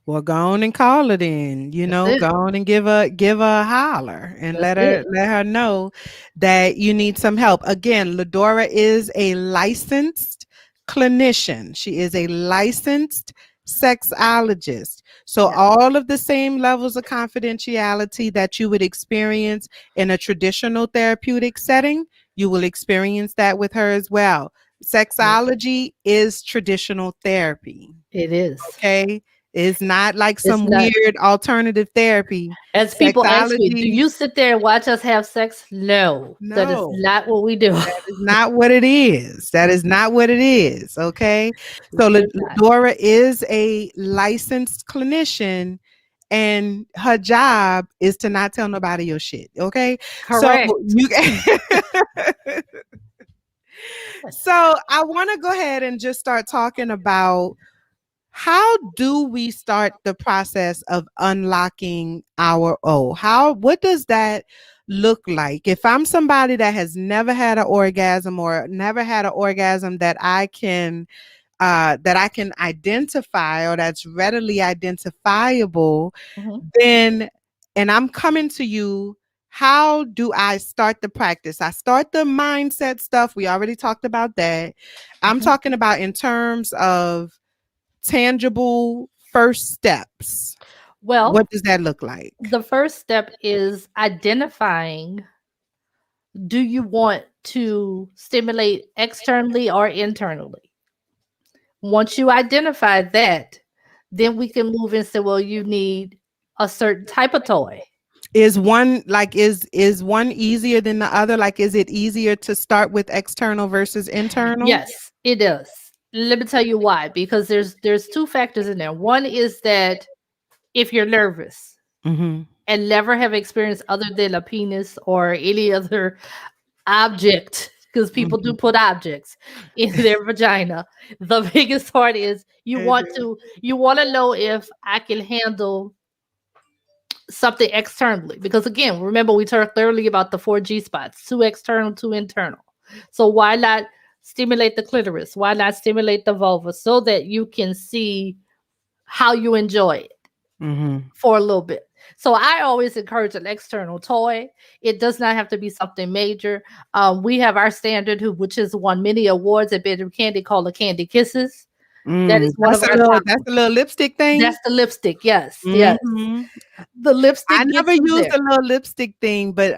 Well, go on and call it in.
That's
Go
it.
on and give her a holler and
That's it.
let her know that you need some help. Again, Ledora is a licensed clinician. She is a licensed sexologist. So
Yeah,
all of the same levels of confidentiality that you would experience in a traditional therapeutic setting, you will experience that with her as well.
yeah,
Sexology is traditional therapy.
it is.
Okay. It's not like
It's
some
not.
weird alternative therapy.
As people ask me, do
Sexology,
you sit there and watch us have sex? No, that is
no,
not what we do.
that is not what it is. That is not what it is. Okay. So
It is not.
Ladora is a licensed clinician and her job is to not tell nobody your shit. Okay. So
Correct.
you so I want to go ahead and just start talking about how do we start the process of unlocking our O? What does that look like? If I'm somebody that has never had an orgasm or never had an orgasm that I can identify or that's readily identifiable,
Mhm.
then and I'm coming to you, how do I start the practice? I start the mindset stuff. We already talked about that. I'm
Mhm.
talking about in terms of tangible first steps.
Well,
What does that look like?
the first step is identifying, do you want to stimulate externally or internally? Once you identify that, then we can move and say, well, you need a certain type of toy.
Is one like is one easier than the other? Like is it easier to start with external versus internal?
Yes, it does. Let me tell you why. Because there's two factors in there. One is that if you're nervous
Mhm.
and never have experienced other than a penis or any other object, because people do
Mhm.
put objects in their vagina, the biggest part is
They do.
you want to know if I can handle something externally. Because again, remember we talked earlier about the 4G spots, two external, two internal. So why not stimulate the clitoris? Why not stimulate the vulva so that you can see how you enjoy it
Mhm.
for a little bit? So I always encourage an external toy. It does not have to be something major. We have our standard, which has won many awards at Bedroom Candy, called the Candy Kisses. That is one of our top
That's
ones.
a little lipstick thing.
That's the lipstick. Yes, yes.
Mhm.
The
I
lipstick
never
gets you
used
there.
a little lipstick thing, but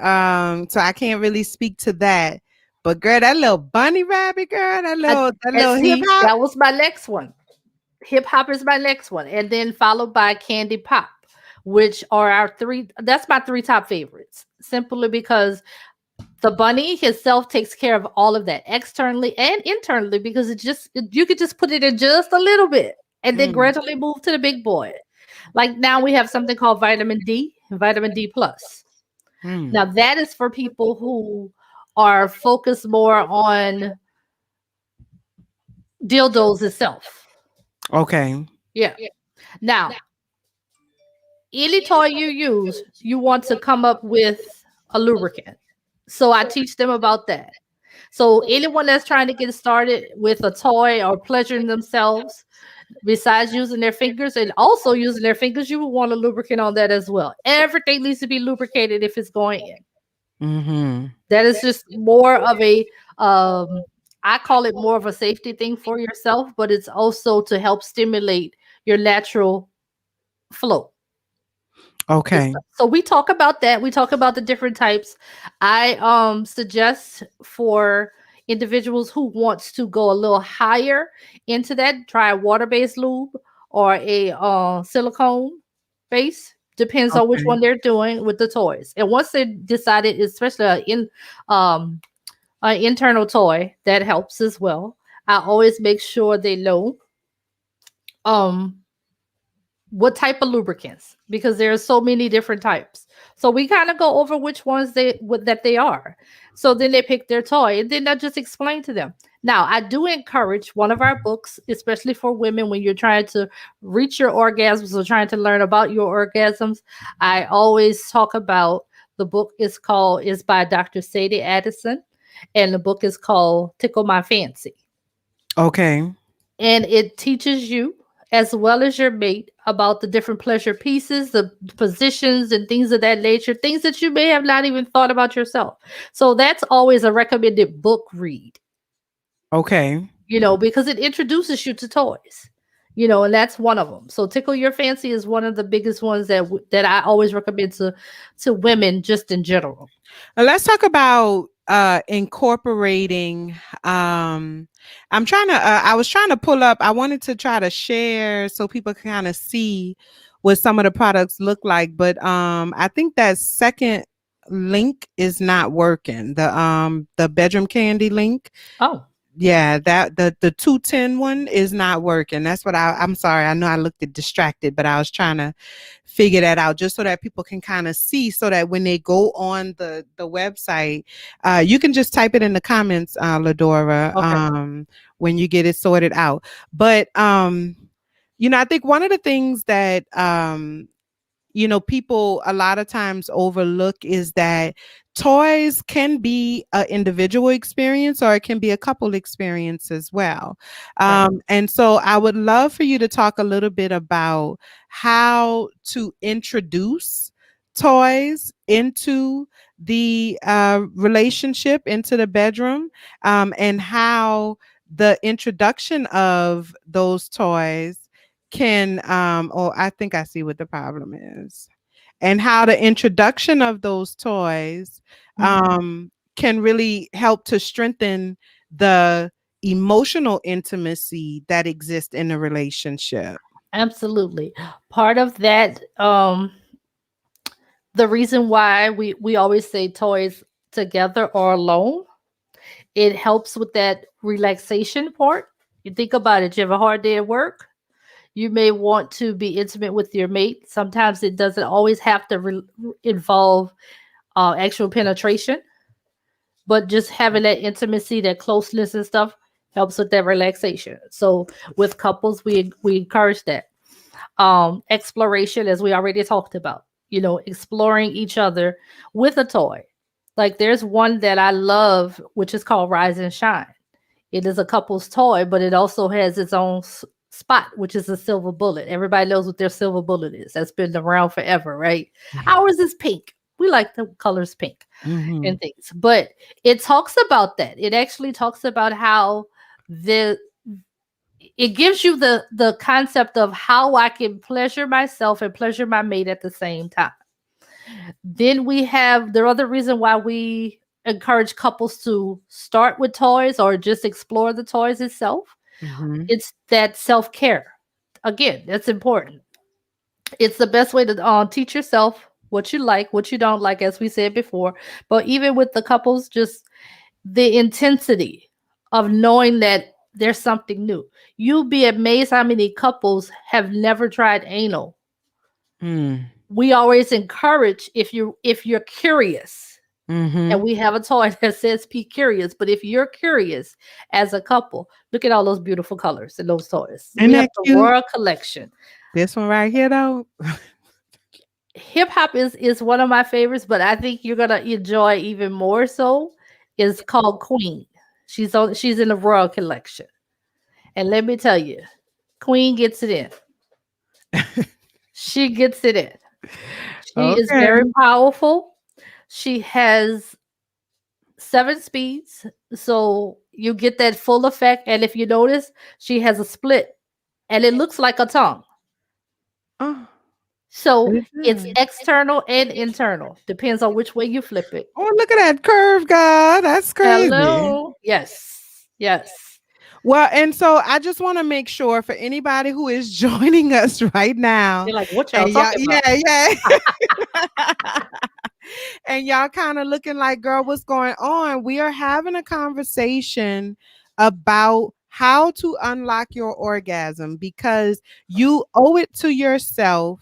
so I can't really speak to that. But girl, that little bunny rabbit girl, that
And
little hip
see,
hop.
that was my next one. Hip hop is my next one, and then followed by Candy Pop, which are our three. That's my three top favorites. Simply because the bunny himself takes care of all of that externally and internally, because you could just put it in just a little bit and then
Mm,
gradually move to the big boy. Like now we have something called vitamin D, vitamin D plus.
mm.
Now that is for people who are focused more on dildos itself.
Okay.
Yeah. Now, any toy you use, you want to come up with a lubricant. So I teach them about that. So anyone that's trying to get started with a toy or pleasuring themselves, besides using their fingers and also using their fingers, you will want a lubricant on that as well. Everything needs to be lubricated if it's going in.
Mhm.
That is just more of a I call it more of a safety thing for yourself, but it's also to help stimulate your natural flow.
Okay.
So we talk about that. We talk about the different types. I suggest for individuals who wants to go a little higher into that, try a water-based lube or a silicone base. Depends on which
Okay.
one they're doing with the toys. And once they decided, especially um an internal toy, that helps as well. I always make sure they know um what type of lubricants, because there are so many different types. So we kind of go over which ones that they are. So then they pick their toy and then I just explain to them. Now I do encourage one of our books, especially for women, when you're trying to reach your orgasms or trying to learn about your orgasms. I always talk about, the book is by Dr. Sadie Addison, and the book is called Tickle My Fancy.
Okay.
And it teaches you, as well as your mate, about the different pleasure pieces, the positions, and things of that nature, things that you may have not even thought about yourself. So that's always a recommended book read,
Okay.
because it introduces you to toys. And that's one of them. So Tickle Your Fancy is one of the biggest ones that I always recommend to women just in general.
Let's talk about incorporating I'm trying to I was trying to pull up, I wanted to try to share so people can kind of see what some of the products look like, but I think that second link is not working. The bedroom candy link.
Oh,
Yeah, that the 210 one is not working. That's what I'm sorry. I know I looked at distracted, but I was trying to figure that out just so that people can kind of see, so that when they go on the website, you can just type it in the comments, Ledora,
okay.
when you get it sorted out. But I think one of the things that people a lot of times overlook is that toys can be an individual experience, or it can be a couple experience as well.
Right.
And so I would love for you to talk a little bit about how to introduce toys into the relationship, into the bedroom, and how the introduction of those toys can I think I see what the problem is, and how the introduction of those toys
Mhm.
can really help to strengthen the emotional intimacy that exists in a relationship.
Absolutely. Part of that, the reason why we always say toys together or alone, it helps with that relaxation part. You think about it, you have a hard day at work, you may want to be intimate with your mate. Sometimes it doesn't always have to involve actual penetration, but just having that intimacy, that closeness and stuff helps with that relaxation. So with couples, we encourage that exploration, as we already talked about, exploring each other with a toy. Like there's one that I love, which is called Rise and Shine. It is a couple's toy, but it also has its own spot, which is a silver bullet. Everybody knows what their silver bullet is. That's been around forever, right? Ours is pink. We like the colors pink
Mm-hmm.
and things. But it talks about that. It actually talks about how the it gives you the concept of how I can pleasure myself and pleasure my mate at the same time. Then we have the other reason why we encourage couples to start with toys or just explore the toys itself.
Mm-hmm.
It's that self-care. Again, that's important. It's the best way to teach yourself what you like, what you don't like, as we said before. But even with the couples, just the intensity of knowing that there's something new. You'll be amazed how many couples have never tried anal.
Mm.
We always encourage, if you're curious, and
Mm-hmm.
we have a toy that says be curious, but if you're curious as a couple, look at all those beautiful colors in those toys.
Isn't
We have
that
the
cute?
Royal Collection.
This one right here though.
Hip hop is one of my favorites, but I think you're gonna enjoy even more so. Is called Queen. She's in the Royal Collection. And let me tell you, Queen gets it in. She gets it in. She is very
Okay.
powerful. She has 7 speeds, so you get that full effect. And if you notice, she has a split, and it looks like a tongue.
Oh,
So
it
it's
does.
external and internal. Depends on which way you flip it.
Oh, look at that curve, God. That's crazy.
Hello. Yes. Yes.
Well, and so I just want to make sure for anybody who is joining us right now,
You're like, what y'all
and y'all,
talking about?
yeah, yeah. And y'all kind of looking like, girl, what's going on? We are having a conversation about how to unlock your orgasm, because you owe it to yourself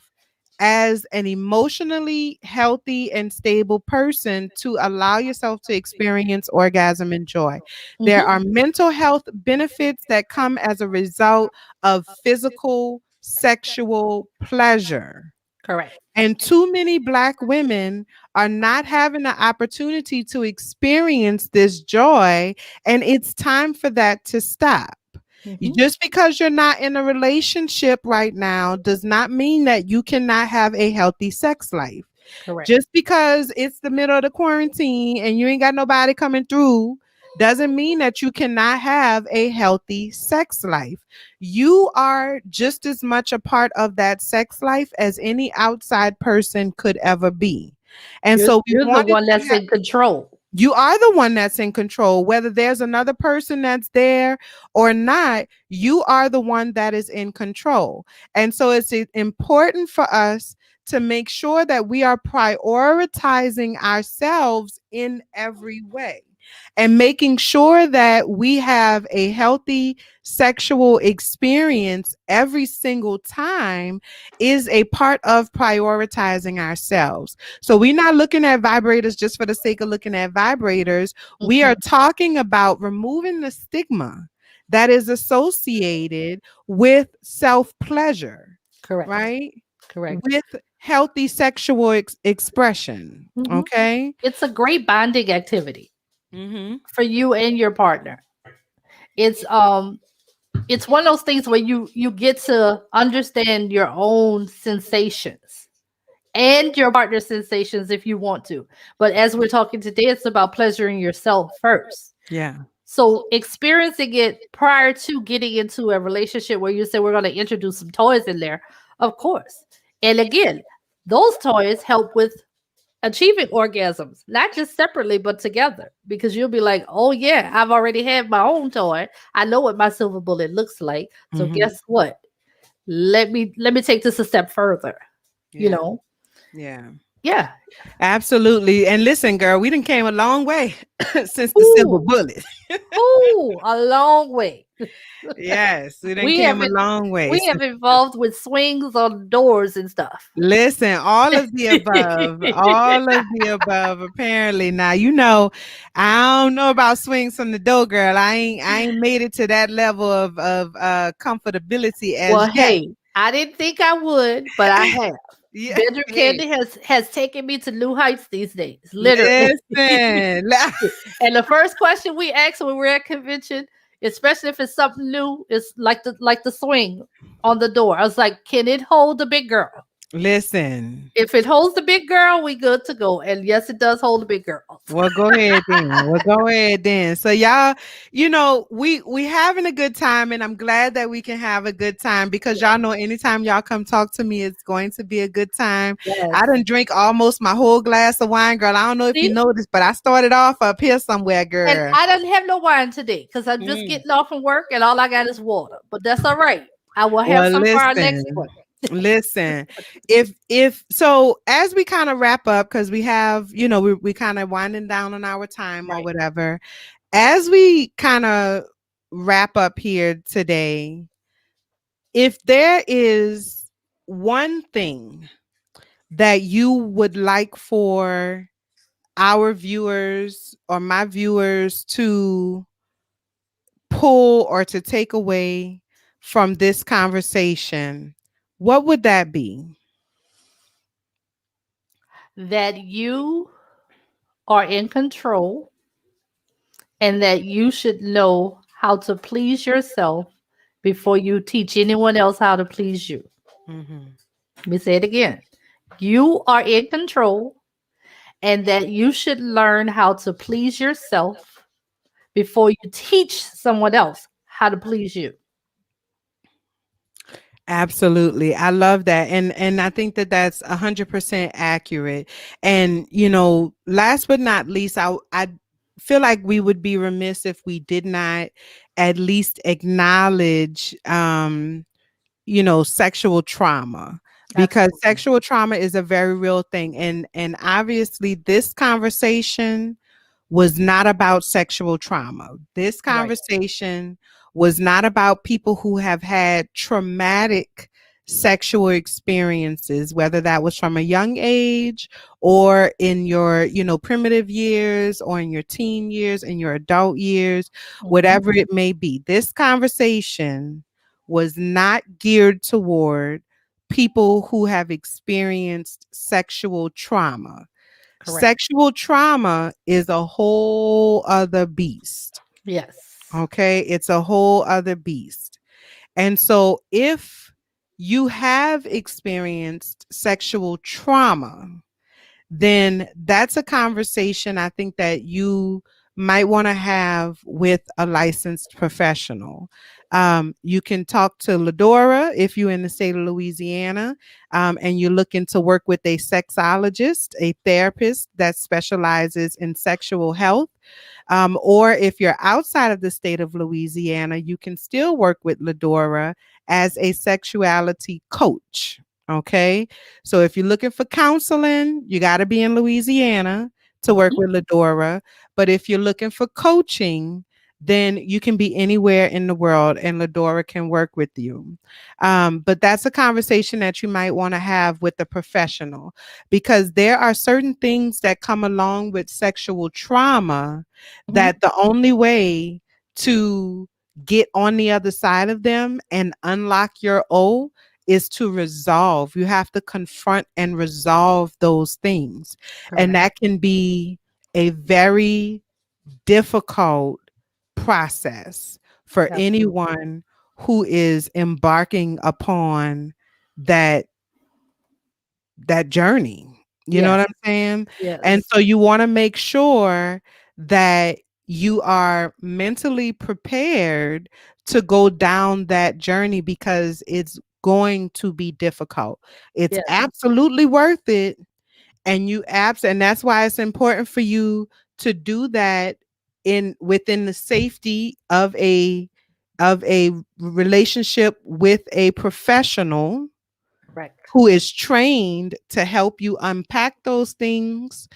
as an emotionally healthy and stable person to allow yourself to experience orgasm and joy. There
Hmm.
are mental health benefits that come as a result of physical sexual pleasure.
Correct.
And too many Black women are not having the opportunity to experience this joy. And it's time for that to stop.
Hmm.
Just because you're not in a relationship right now does not mean that you cannot have a healthy sex life.
Correct.
Just because it's the middle of the quarantine and you ain't got nobody coming through doesn't mean that you cannot have a healthy sex life. You are just as much a part of that sex life as any outside person could ever be. And
You're
so we
you're the
wanted
one
to
that's
have,
in control.
you are the one that's in control. Whether there's another person that's there or not, you are the one that is in control. And so it's important for us to make sure that we are prioritizing ourselves in every way and making sure that we have a healthy sexual experience every single time is a part of prioritizing ourselves. So we're not looking at vibrators just for the sake of looking at vibrators. We are
Mhm.
talking about removing the stigma that is associated with self pleasure,
Correct.
right?
Correct.
With healthy sexual expression.
Hmm.
Okay.
It's a great bonding activity
Mm-hmm.
for you and your partner. It's it's one of those things where you get to understand your own sensations and your partner's sensations if you want to. But as we're talking today, it's about pleasuring yourself first.
Yeah.
So experiencing it prior to getting into a relationship where you say we're going to introduce some toys in there, of course. And again, those toys help with achieving orgasms, not just separately, but together. Because you'll be like, oh yeah, I've already had my own toy. I know what my silver bullet looks like. So
Mm-hmm.
guess what? Let me take this a step further. You
Yeah.
know?
Yeah.
Yeah.
Absolutely. And listen, girl, we done came a long way since the silver
Ooh,
bullet.
ooh, a long way.
Yes, we done
We have
came a
it.
long way.
We have evolved with swings on doors and stuff.
Listen, all of the above, all of the above. Apparently, now I don't know about swings from the door, girl. I ain't made it to that level of comfortability
Well,
as yet.
hey, I didn't think I would, but I have.
Yeah,
Bedroom
hey,
Candy has taken me to new heights these days, literally.
listen.
And the first question we ask when we're at convention, especially if it's something new, is like the swing on the door. I was like, can it hold the big girl?
Listen.
If it holds the big girl, we good to go. And yes, it does hold the big girl.
Well, go ahead then. Well, go ahead then. So y'all, we having a good time, and I'm glad that we can have a good time because y'all know anytime y'all come talk to me, it's going to be a good time. I
Yes.
done drink almost my whole glass of wine, girl. I don't know if you
See?
noticed, but I started off up here somewhere,
And
girl.
I don't have no wine today because I'm just
Mm.
getting off from work and all I got is water. But that's all right. I will have
Well,
some for our next
listen.
one.
Listen, if so, as we kind of wrap up, because we have, we kind of winding down on our time or
Right.
whatever. As we kind of wrap up here today, if there is one thing that you would like for our viewers or my viewers to pull or to take away from this conversation, what would that be?
That you are in control and that you should know how to please yourself before you teach anyone else how to please you.
Mhm.
Let me say it again. You are in control and that you should learn how to please yourself before you teach someone else how to please you.
Absolutely. I love that. And I think that that's 100% accurate. And last but not least, I feel like we would be remiss if we did not at least acknowledge sexual trauma, because
Absolutely.
sexual trauma is a very real thing. And obviously this conversation was not about sexual trauma. This
Right.
conversation was not about people who have had traumatic sexual experiences, whether that was from a young age or in your, primitive years or in your teen years, in your adult years,
Mhm.
whatever it may be. This conversation was not geared toward people who have experienced sexual trauma.
Correct.
Sexual trauma is a whole other beast.
Yes.
Okay. It's a whole other beast. And so if you have experienced sexual trauma, then that's a conversation I think that you might want to have with a licensed professional. You can talk to Ledora if you're in the state of Louisiana, and you're looking to work with a sexologist, a therapist that specializes in sexual health. Or if you're outside of the state of Louisiana, you can still work with Ledora as a sexuality coach. Okay. So if you're looking for counseling, you got to be in Louisiana to work
Mhm.
with Ledora. But if you're looking for coaching, then you can be anywhere in the world and Ledora can work with you. But that's a conversation that you might want to have with a professional, because there are certain things that come along with sexual trauma
Mhm.
that the only way to get on the other side of them and unlock your O is to resolve. You have to confront and resolve those things. And
Correct.
that can be a very difficult process for
Absolutely.
anyone who is embarking upon that journey. You know what
Yes.
I'm saying? And
Yes.
so you want to make sure that you are mentally prepared to go down that journey, because it's going to be difficult. It's
Yes.
absolutely worth it. And and that's why it's important for you to do that in within the safety of a relationship with a professional
Correct.
who is trained to help you unpack those things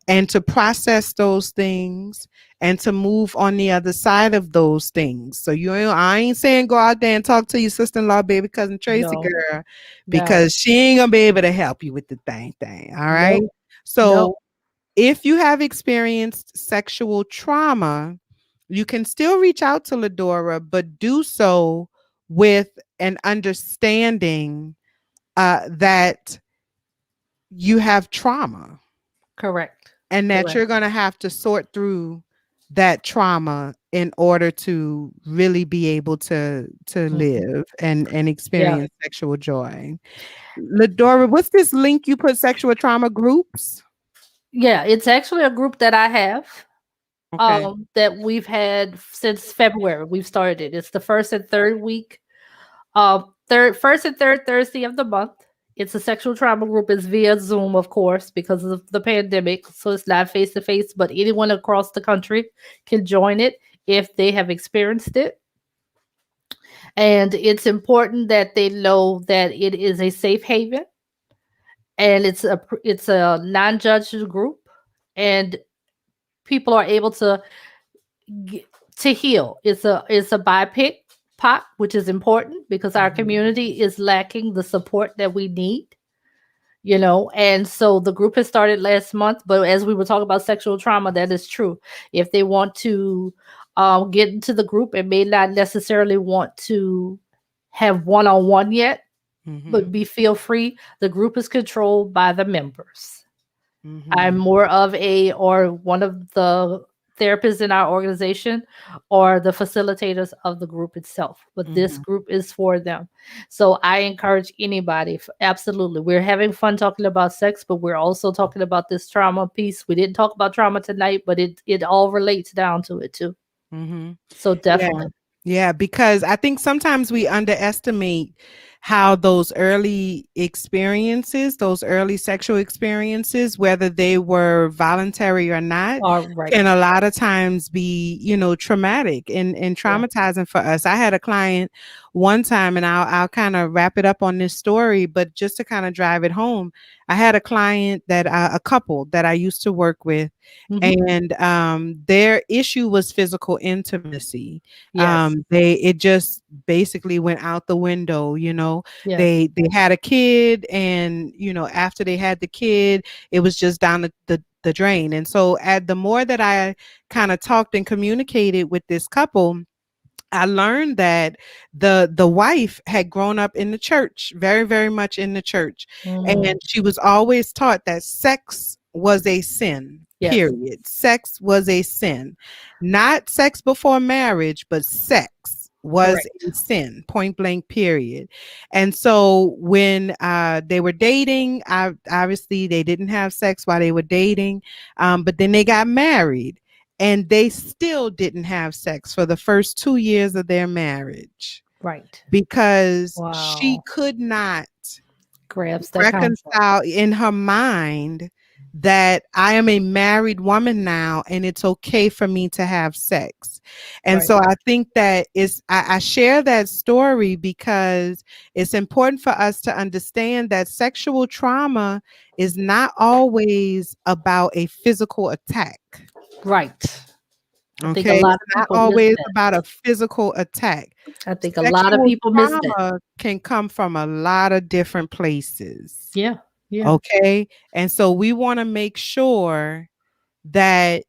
and to process those things and to move on the other side of those things. So I ain't saying go out there and talk to your sister-in-law, baby cousin Tracy
No.
girl,
No.
because she ain't gonna be able to help you with the thing. All right.
Nope. Nope.
So if you have experienced sexual trauma, you can still reach out to Ledora, but do so with an understanding that you have trauma
Correct.
and that
Correct.
you're going to have to sort through that trauma in order to really be able to
Mhm.
live and
Yeah.
experience sexual joy. Ladora, what's this link you put, sexual trauma groups?
Yeah. It's actually a group that I have.
Okay.
That we've had since February. We've started it. It's the first and third week. First and third Thursday of the month. It's a sexual trauma group. It's via Zoom, of course, because of the pandemic. So it's not face to face, but anyone across the country can join it if they have experienced it. And it's important that they know that it is a safe haven, and it's a non-judged group, and people are able g- to heal. It's a BIPOC, which is important because our
Mhm.
community is lacking the support that we need. And so the group has started last month. But as we were talking about sexual trauma, that is true. If they want to get into the group and may not necessarily want to have one-on-one yet, but
Mhm.
be feel free. The group is controlled by the members. I'm
Mhm.
more of or one of the therapists in our organization or the facilitators of the group itself. But this
Mhm.
group is for them. So I encourage anybody, absolutely. We're having fun talking about sex, but we're also talking about this trauma piece. We didn't talk about trauma tonight, but it all relates down to it too.
Mhm.
So
Yeah.
definitely.
Yeah, because I think sometimes we underestimate how those early experiences, those early sexual experiences, whether they were voluntary or not,
All right.
can a lot of times be, traumatic and
Yeah.
traumatizing for us. I had a client one time, and I'll kind of wrap it up on this story, but just to kind of drive it home, I had a client a couple that I used to work with,
Hmm.
and their issue was physical intimacy.
Yes.
It just basically went out the window.
Yes.
They had a kid, and after they had the kid, it was just down the drain. And so at the more that I kind of talked and communicated with this couple, I learned that the wife had grown up in the church, very, very much in the church.
Mm,
And she was always taught that sex was a sin,
yes.
period. Sex was a sin. Not sex before marriage, but sex was
Correct.
a sin, point blank, period. And so when they were dating, obviously they didn't have sex while they were dating, but then they got married and they still didn't have sex for the first 2 years of their marriage
Right.
because she
Wow.
could not
Grasp that concept.
reconcile in her mind that I am a married woman now and it's okay for me to have sex. And
Right.
so I think that I share that story because it's important for us to understand that sexual trauma is not always about a physical attack.
Right. I think a
Okay,
lot
it's
of
not
people miss
always about
that.
a physical attack.
I think a lot of
Sexual
people miss that.
trauma can come from a lot of different places.
Yeah. Yeah.
Okay, and so we want to make sure that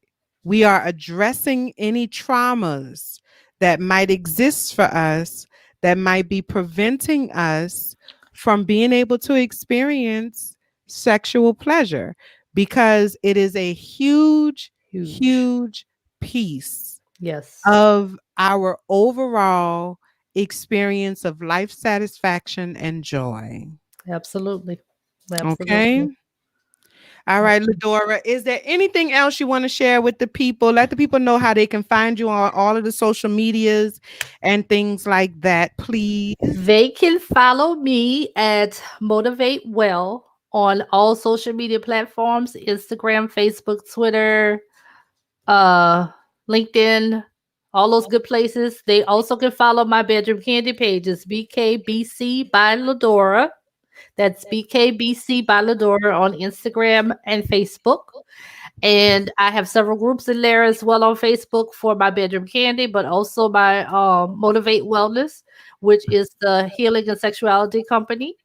we are addressing any traumas that might exist for us that might be preventing us from being able to experience sexual pleasure because it is a huge,
Huge.
huge piece
Yes.
of our overall experience of life satisfaction and joy.
Absolutely.
Okay.
Absolutely.
All right, Ledora, is there anything else you want to share with the people? Let the people know how they can find you on all of the social medias and things like that, please.
They can follow me at Motivate Well on all social media platforms, Instagram, Facebook, Twitter, uh, LinkedIn, all those good places. They also can follow my bedroom candy pages, BKBC by Ledora. That's BKBC by Ledora on Instagram and Facebook. And I have several groups in there as well on Facebook for my bedroom candy, but also my Motivate Wellness, which is the healing and sexuality company.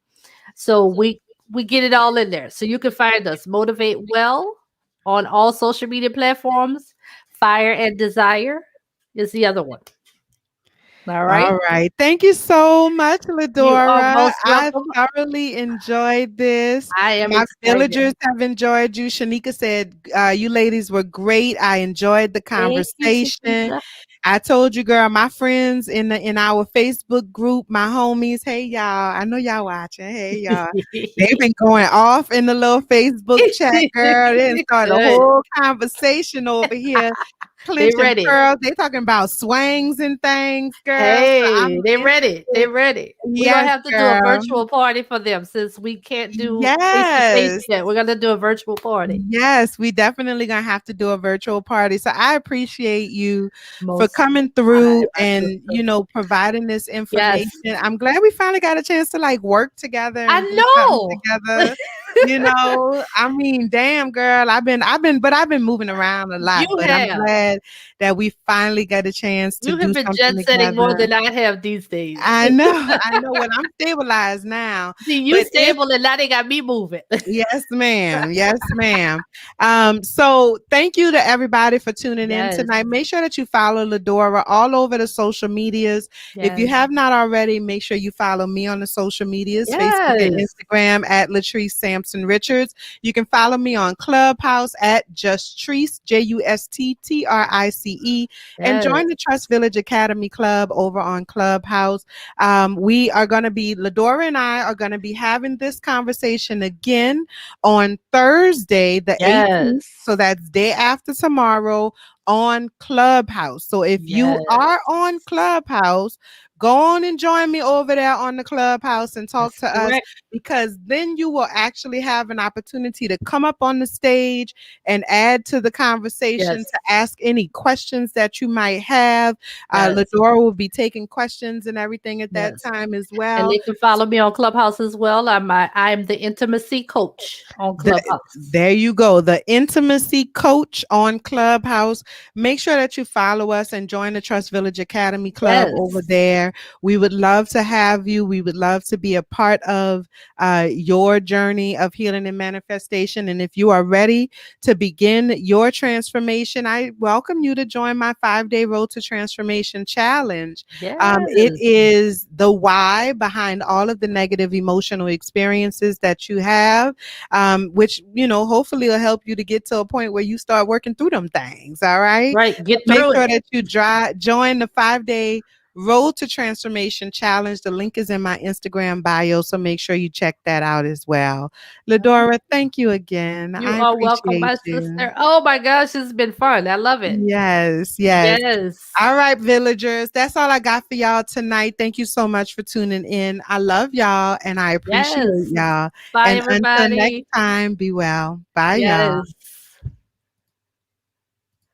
So we get it all in there. So you can find us Motivate Well on all social media platforms. Fire and Desire is the other one. All right.
All right. Thank you so much,
You are
Ledora.
most
I
welcome.
thoroughly enjoyed this.
I am
My
excited.
villagers have enjoyed you. Shanika said you ladies were great. I enjoyed the
Thank you,
conversation.
Shakita.
I told you, girl, my friends in our Facebook group, my homies, hey y'all, I know y'all watching. Hey y'all. They've been going off in the little Facebook chat, girl. They done started a
Good.
whole conversation over here
They
clinching
ready.
pearls. They talking about swangs and things, girl. So
Hey,
I'm
they ready. They
interested.
ready. We're gonna
Yes,
have to do a
girl.
virtual party for them since we can't do face to face
Yes.
yet. We're gonna do a virtual party.
Yes, we definitely gonna have to do a virtual party. So I appreciate you for
Most
coming
high,
through
my
and
sister.
providing this
Yes,
information. I'm glad we finally got a chance to like work together
I
and do something
know.
together. I mean, damn girl, I've been moving around a
You
lot, but I'm
have.
glad that we finally got a chance to
You have
do
been
something
jet setting more
together.
than I have these days.
I know, I know. Well, I'm stabilized now,
See, you
but if
stable and now they got me moving.
yes, ma'am. Yes, ma'am. So thank you to everybody for tuning in
Yes,
tonight. Make sure that you follow Ledora all over the social medias. If you
yes,
have not already, make sure you follow me on the social medias, Facebook and
yes,
Instagram at Latrice Sampson Richards. You can follow me on Clubhouse at Justrice, JUSTTRICE, and
yes,
join the Trust Village Academy Club over on Clubhouse. Ledora and I are going to be having this conversation again on Thursday, the 18th. So
yes,
that's day after tomorrow on Clubhouse. So if you are
yes.
on Clubhouse, go on and join me over there on the Clubhouse and talk
That's
to us
correct.
because then you will actually have an opportunity to come up on the stage and add to the conversation,
Yes,
to ask any questions that you might have.
yes,
Ladora will be taking questions and everything at that
yes.
time as
And
well.
they can follow me on Clubhouse as well. I'm the intimacy coach on
The,
Clubhouse.
there you go. The intimacy coach on Clubhouse. Make sure that you follow us and join the Trust Village Academy Club over
Yes,
there. We would love to have you. We would love to be a part of your journey of healing and manifestation. And if you are ready to begin your transformation, I welcome you to join my 5-day Road to Transformation Challenge. It
Yes.
is the why behind all of the negative emotional experiences that you have, which, hopefully will help you to get to a point where you start working through them things. All right.
Right.
So
Get
make
through
sure
it.
that you join the 5-day Road to Transformation Challenge. The link is in my Instagram bio, so make sure you check that out as well. Ledora, thank you again.
You
I
are welcome,
appreciate
my
you.
sister. Oh my gosh, it's been fun. I love it.
Yes, yes.
Yes.
All right, villagers. That's all I got for y'all tonight. Thank you so much for tuning in. I love y'all and I appreciate
Yes.
y'all.
Bye,
And until next
everybody.
time, be well. Bye, y'all.
Yes.